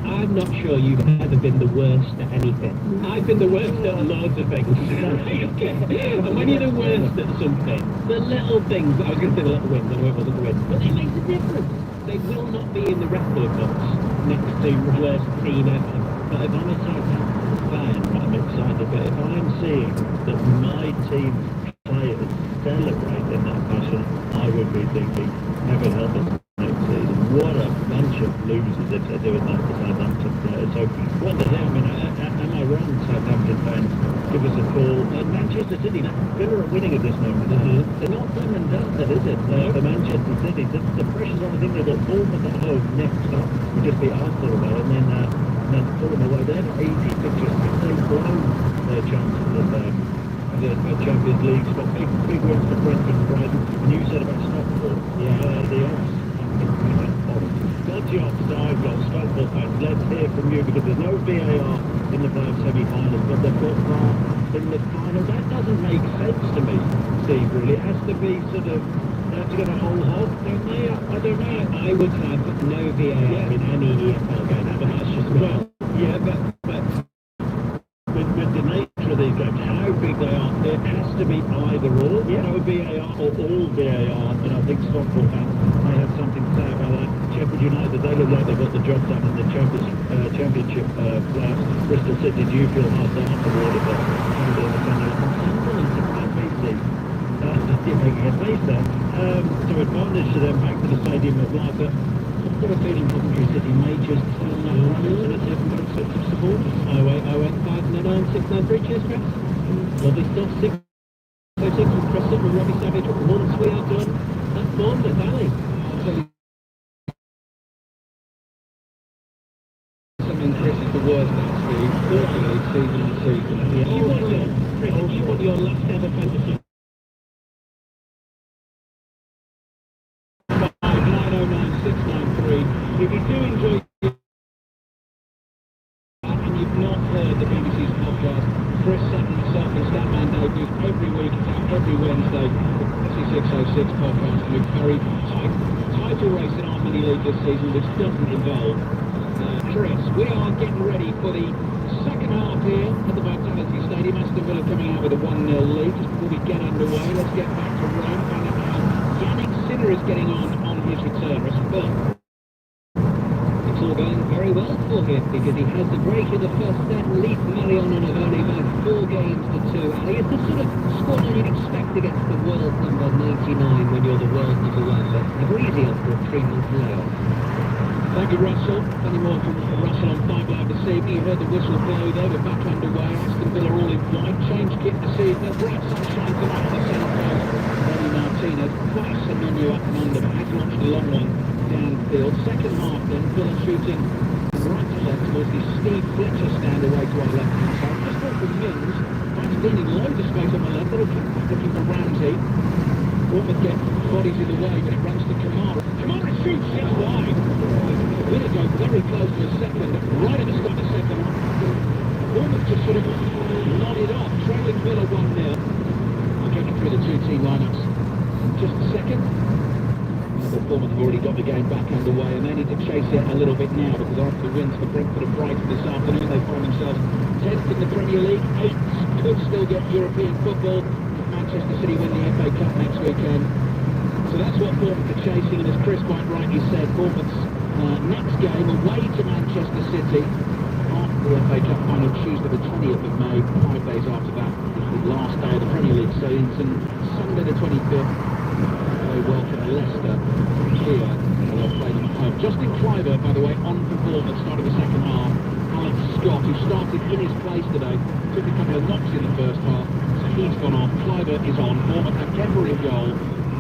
I I'm not sure you've ever been the worst at anything. I've been the worst at loads of things. And when you're the worst at something, the little things, I was going to say the little wins, I know it wasn't the wins, but it makes a difference. They will not be in the record books next to worst team ever. But if I'm a Southampton fan, I'm excited. But if I'm seeing that my team's players celebrate in that fashion, I would be thinking, heaven help us next season. What a bunch of losers if they're doing that to Southampton players. So what the hell? I mean, am I wrong, Southampton fans? Give us a call. Manchester City, now, Villa are winning at this moment. They're not done and dusted, is it? For Manchester City, the pressure's on. I think they've got Bournemouth at home next up. We just beat Arsenal away, and then Fulham away. They're not easy pictures. They've blown their chances of the Champions League. Got big wins for Brentford and Brighton. And you said about Stockport. Yeah, the odds. Dodgy offside goal, Stockport fans. Let's hear from you, because there's no VAR in the playoff semi-finals, but they've got VAR in the final. That doesn't make sense to me, Steve, really. It has to be sort of, they have to get a whole hog, don't they? I don't know. I would have no VAR in any EFL game, but that's just well, yeah, but with the nature of these games, how big they are, it has to be either or, no VAR or all VAR, and I think Stockport fans may have something to say about that. Sheffield United, they look like they've got the job done in the championship playoffs. Bristol City, do you feel hard down toward it? Sunderland to BC. Making a face there. So advantage to them back to the stadium of life. But I've got a feeling Coventry City may just turn that around into the 7.6 of support. 0808599 cheers, Chris. Lovely stuff. 606 with Chris Sutton and Robbie Savage. Once we are done, that's Bournemouth, Ali. Something Chris is the worst actually, fortunately, season on season. You want your last ever fantasy. 909-693. If you do enjoy and you've not heard the BBC's podcast, Chris Sutton, myself and Statman Dave do every week, it's out every Wednesday, the FC606 podcast, and a very title race in our mini league this season, which doesn't involve Chris. We are getting ready for the second half here at the Vitality Stadium. Aston Villa coming out with a 1-0 lead. Just before we get underway, let's get back to Rome, find out how Yannick Sinner is getting on his return. But it's all going very well for him, because he has the break in the first set. Leaf Marion and Avoni by 4 games to 2. And he is the sort of scoreline you'd expect against the world number 99 when you're the world number 1. But never easy after a 3-month layoff. Thank you, Russell. Plenty more from Russell on 5 Live this evening. You heard the whistle blow there. We're back underway. Aston Villa all in white. Change kit this evening. Bright sunshine tonight on the centre post. Ronnie Martinez. Quite a menu up and under, but has launched a long one downfield. Second half then, Villa shooting right to left towards the Steve Fletcher stand away to our left-hand side. Just off from Mills. That's leaning loads of space on the left. Looking for Ramsey. Bournemouth get bodies in the way, but it runs to Kamara. Kamara shoots just wide. Villa go very close to a second, right at the start of the second half. Bournemouth just sort of nodded off, trailing Villa 1-0. I'll get you through the two team lineups in just a second. Bournemouth have already got the game back underway, and they need to chase it a little bit now, because after the wins for Brentford and Brighton this afternoon, they find themselves 10th in the Premier League. 8th could still get European football. Manchester City win the FA Cup next weekend. So that's what Bournemouth are chasing, and as Chris quite rightly said, Bournemouth's next game away to Manchester City after the FA Cup final Tuesday the 20th of May. 5 days after that, the last day of the Premier League season, Sunday the 25th. They welcome Leicester here, and they'll play them at home. Justin Kluivert, by the way, on for Bournemouth, starting the second half. Alex Scott, who started in his place today, took a couple of knocks in the first half, so he's gone off. Kluivert is on. Bournemouth have Kemper in goal.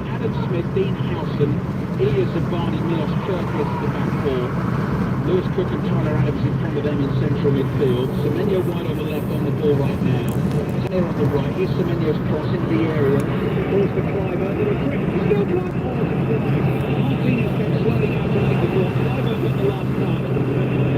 Adam Smith, Dean Howson, Ilya Zabani, Milos Kerkis at the back 4. Lewis Cook and Tyler Adams in front of them in central midfield. Semenyo wide on the left on the ball right now. Tanner on the right. Here's Semenyo's cross into the area. Balls for Kluivert. Little trick. Still Kluivert. Martinez came slowly out to make the ball. Kluivert got the last touch.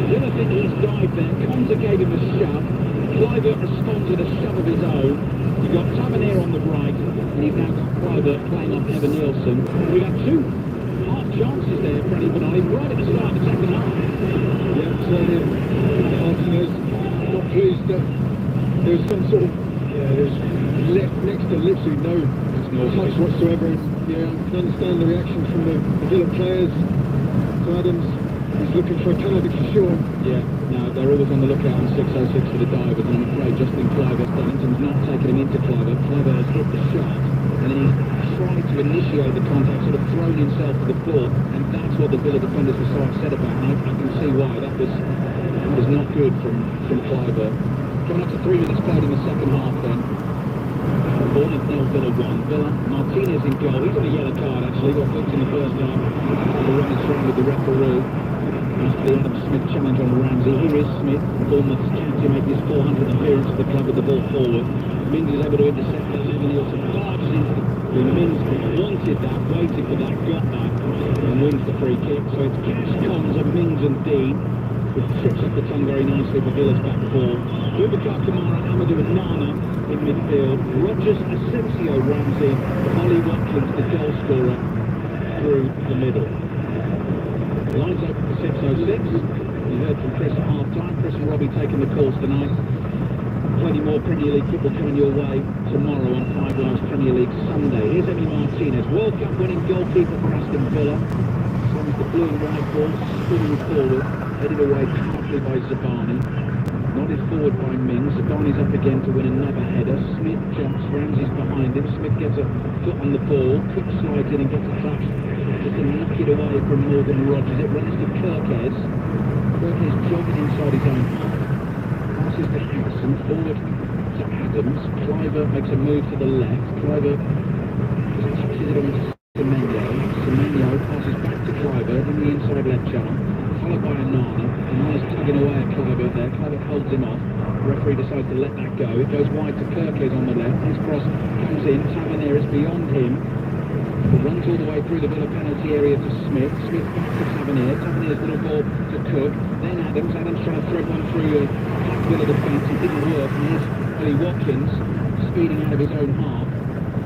Villa think he's dived there. Konza gave him a shove. Kluivert responds with a shove of his own. You've got Tavernier on the right, and you've now got Kluivert playing off Evan Nielsen. We've got two half chances there for anybody right at the start of the second half. Yeah, certainly. Martinez not pleased that there's some sort of there's left next to literally no touch whatsoever. And, yeah, I can understand the reactions from the Villa players. So Adams is looking for a penalty for sure. Yeah, no, they're always on the lookout on 606 for the divers, and I'm afraid Justin Cliver, Darlington's not taking him into Cliver. Cliver has hit the shot, and then he's tried to initiate the contact, sort of thrown himself to the floor, and that's what the Villa defenders were so upset about, and I can see why. That was not good from Cliver. Coming up to 3 minutes played in the second half then. Bournemouth 0, Villa 1. Villa, Martinez in goal. He's on a yellow card actually, got booked in the first half. The running strong with the referee. After the Adam Smith challenge on Ramsey. Here is Smith, Bournemouth's captain, making his 400th appearance for the club with the ball forward. Mings is able to intercept that. Nielsen barges into the Mings wanted that, waited for that, got that, and wins the free kick. So it's Cash, Cons and Mings and Dean, which trips up the tongue very nicely for Villa's back four. Boubacar Kamara, Amadou and Nana in midfield. Rogers, Asensio, Ramsey, Ollie Watkins, the goal scorer, through the middle. Lines up for 606. You heard from Chris at half-time. Chris and Robbie taking the calls tonight. Plenty more Premier League football coming your way tomorrow on 5 Live's Premier League Sunday. Here's Emi Martinez, World Cup winning goalkeeper for Aston Villa. Sends the blue and white ball spinning forward, headed away powerfully by Zabani. Nodded forward by Mings. Zabani's up again to win another header. Smith jumps, Ramsey's behind him. Smith gets a foot on the ball, quick slides in and gets a touch. Just to knock it away from Morgan Rogers. It runs to Kirkes. Kirkes jogging inside his own half. Passes to Harrison, forward to Adams. Cliver makes a move to the left. Cliver touches it on to Semenyo. Semenyo passes back to Cliver in the inside left channel. Followed by Anana. Anana's tugging away at Cliver there. Cliver holds him off. The referee decides to let that go. It goes wide to Kirkes on the left. His cross comes in. Tavernier is beyond him. Runs all the way through the Villa penalty area to Smith. Smith back to Tavernier. Tavernier's little ball to Cook. Then Adams. Adams trying to thread one through Villa defence. It didn't work. And here's Ollie Watkins speeding out of his own half.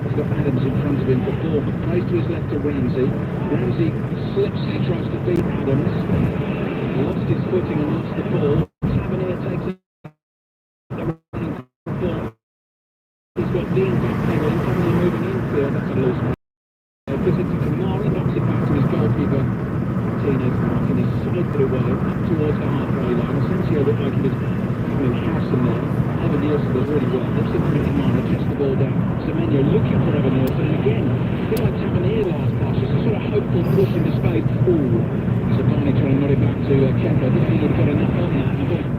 He's got Adams in front of him for Bournemouth. Plays to his left to Ramsey. Ramsey slips as he tries to beat Adams. Lost his footing and lost the ball. Tavernier takes it. He's got Dean back pedaling. Tavernier moving infield. That's a loose one. Gives it to Kamara, knocks it back to his goalkeeper. Martinez sided it away up towards the halfway line. Asensio looked like he was having house in there. Evan Nielsen does really well. Looks into Kamara, checks the ball down. Semenyo looking for Evan Nielsen, and again, a bit like Tavernier last pass, just a sort of hopeful push into space. Ooh, Zabani trying to nod it back to Kemper. I didn't think he'd got enough on that. And I thought,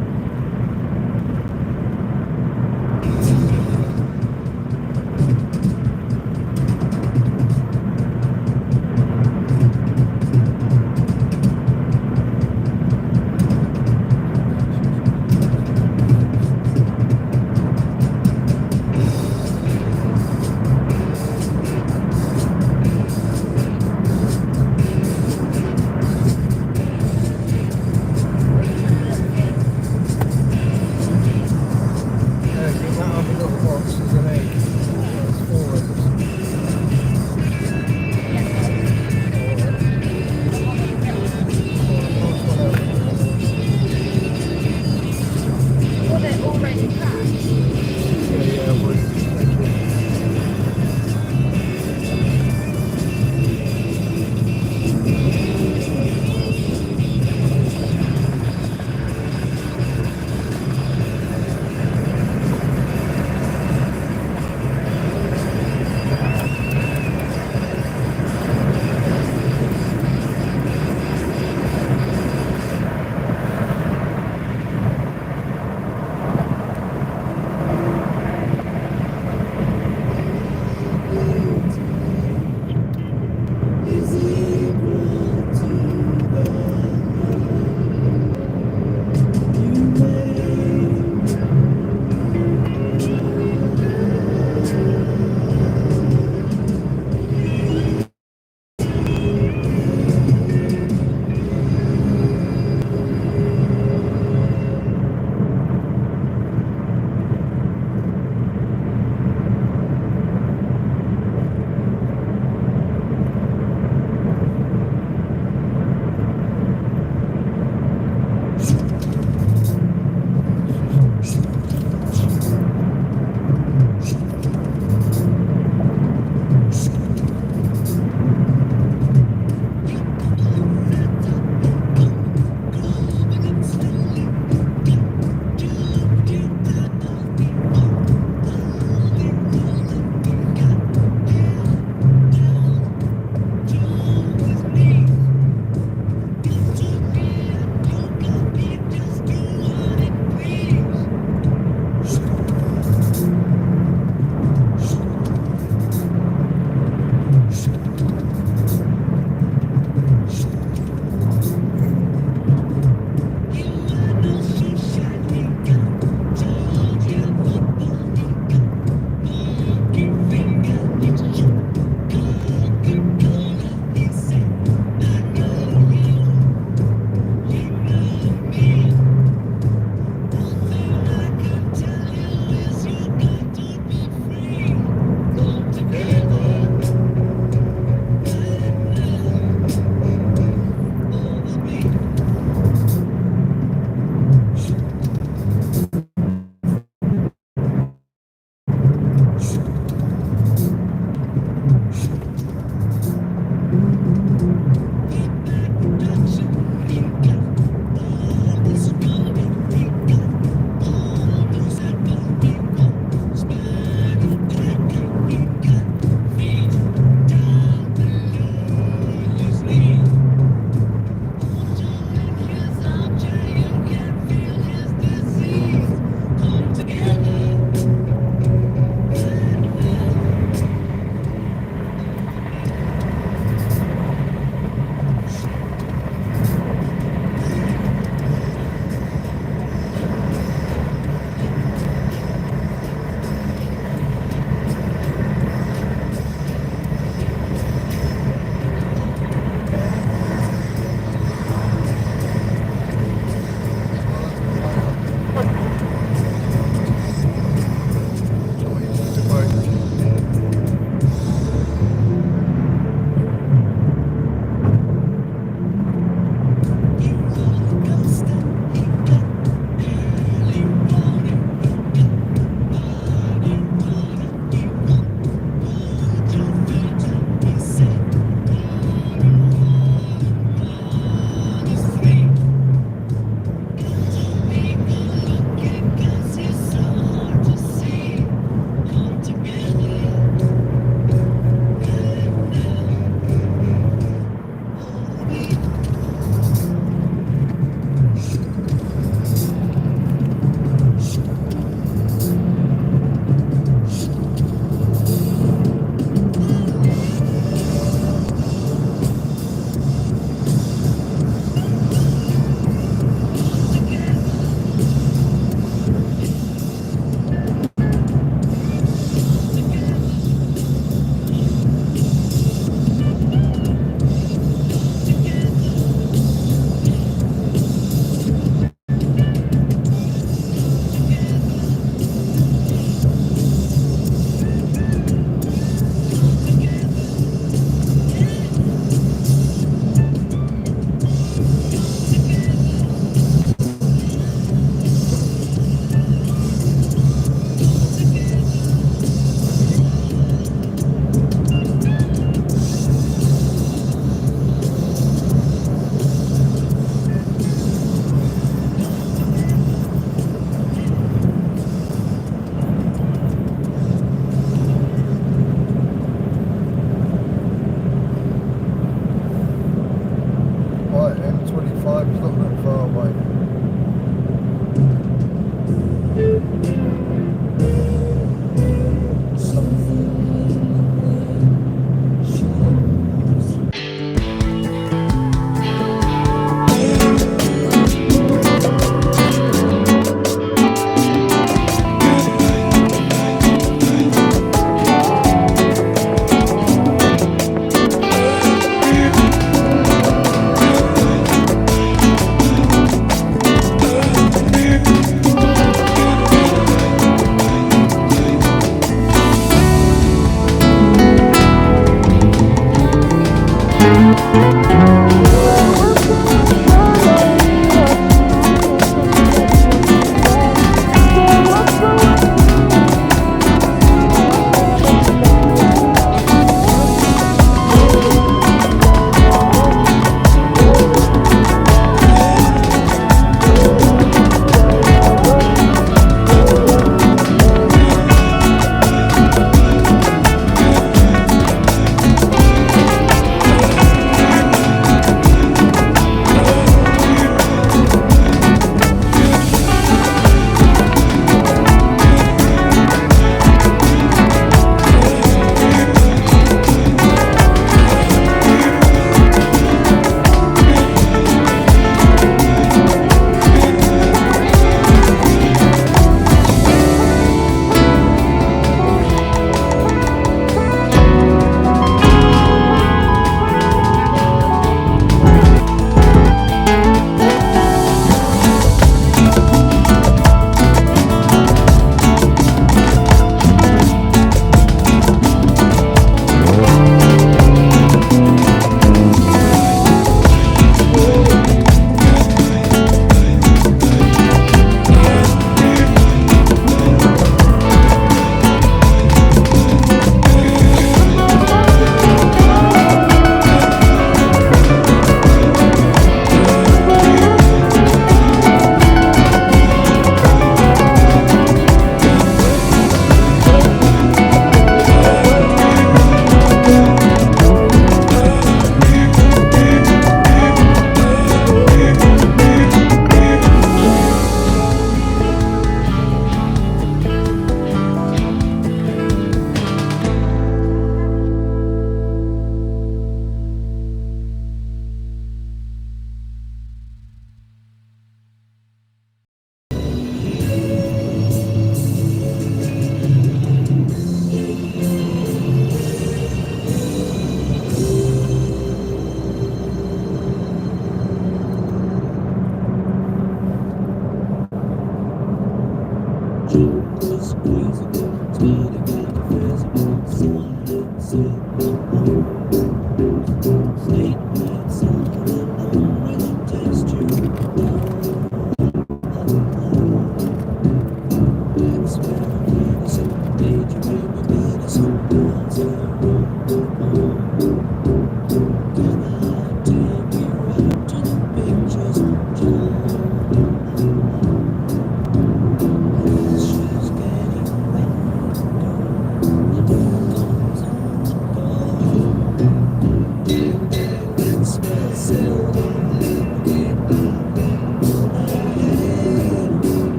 ต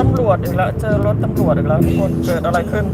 ำรวจอีกแล้วเจอรถตำรวจอีกแล้วทุกคนเกิดอะไรขึ้น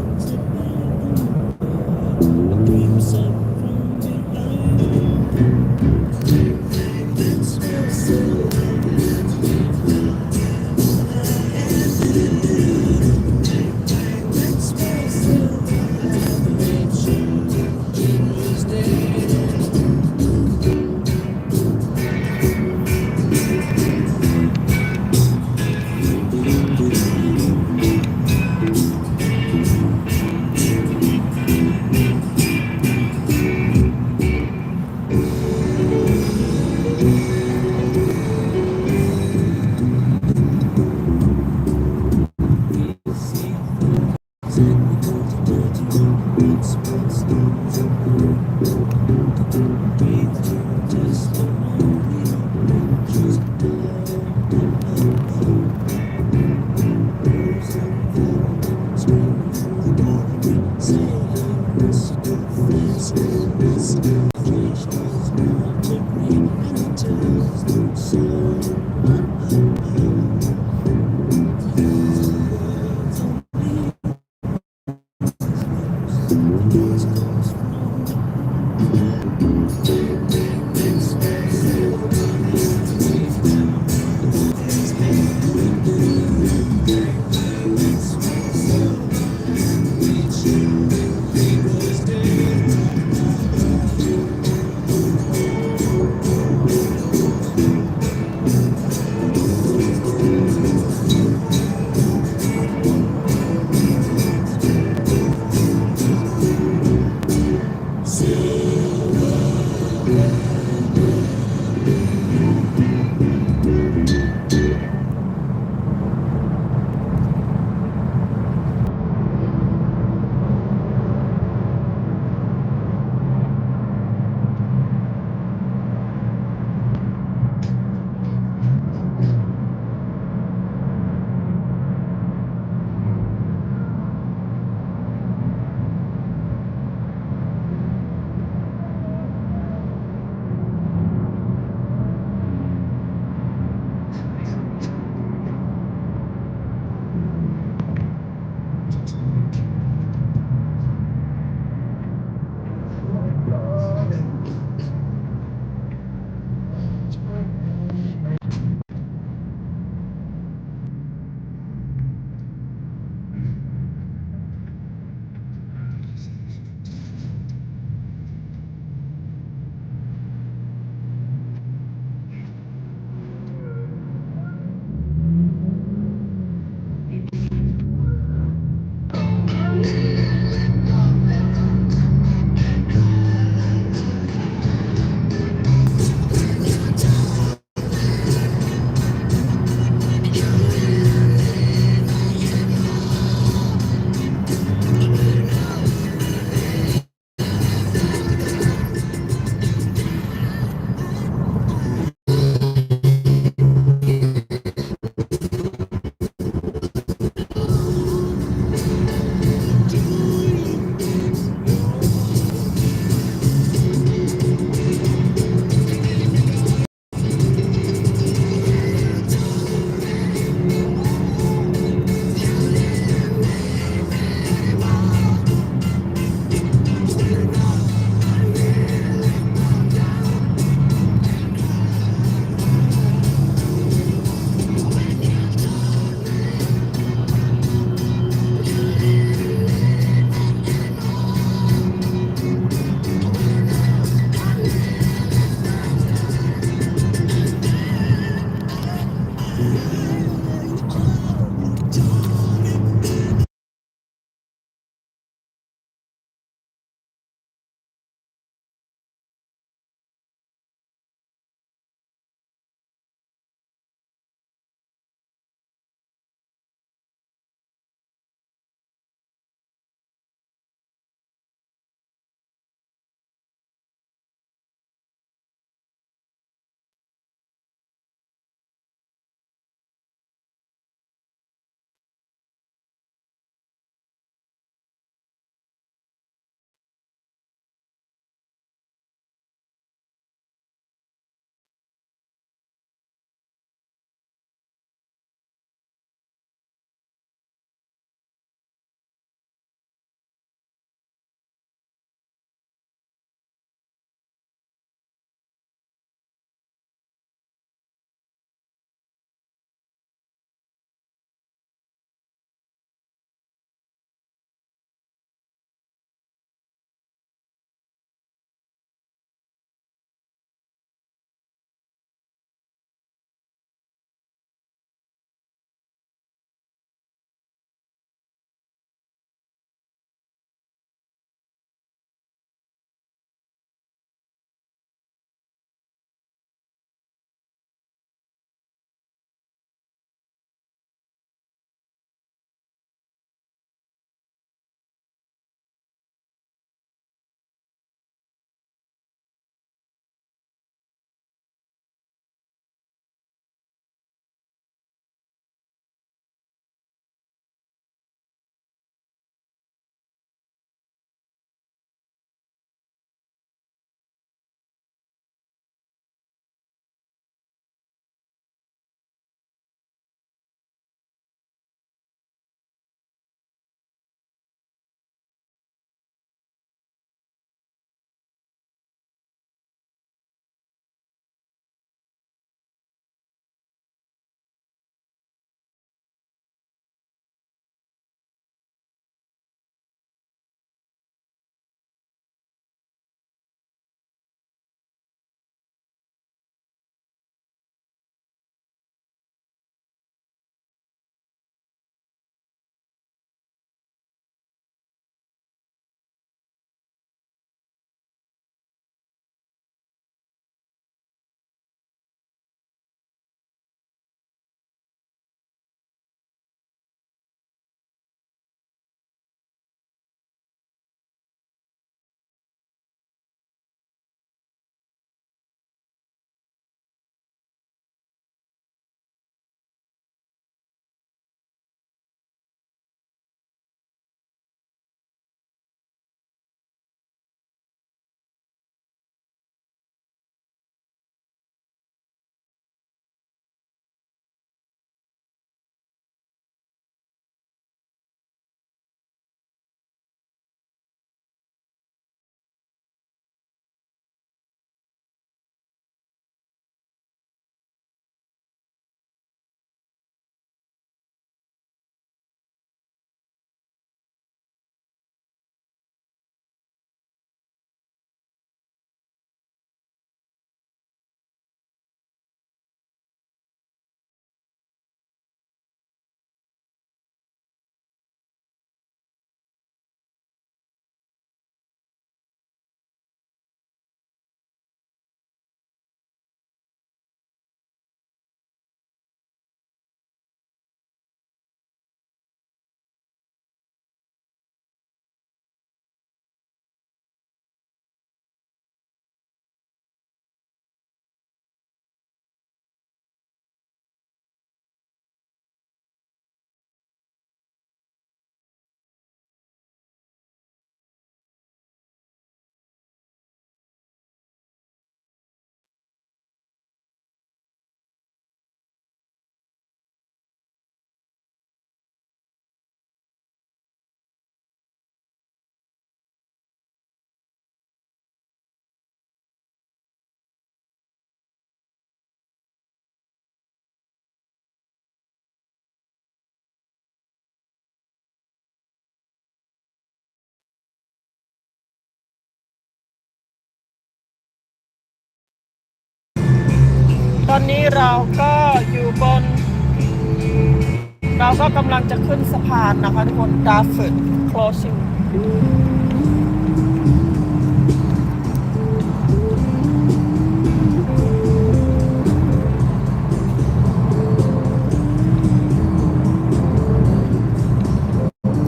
อนนี้เราก็อยู่บน เราก็กำลังจะขึ้นสะพานนะคะทุกคนดาฟด crossing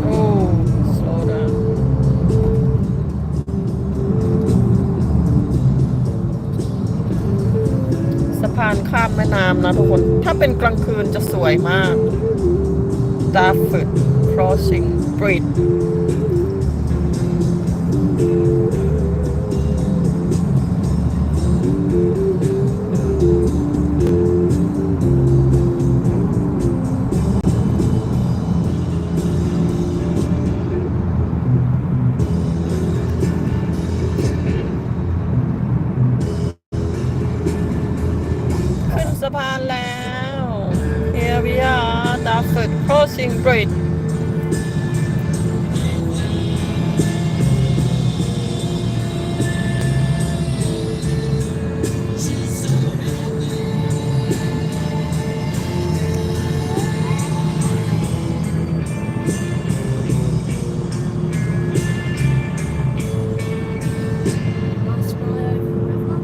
โอ้ slow down สะพานข้ามแม่น้ำนะทุกคน ถ้าเป็นกลางคืนจะสวยมาก Dartford Crossing Bridge ขึ้นสะพานแล้ว Here we are Dartford Crossing Bridge Must fly over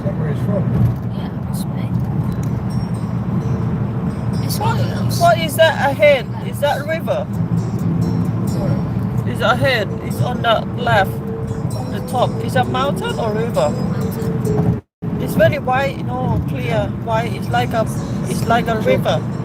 the river. ๆ What is that ahead? Is that river? Is ahead? Is on the left, on the top. Is a mountain or river? It's very white, clear white. It's like a river.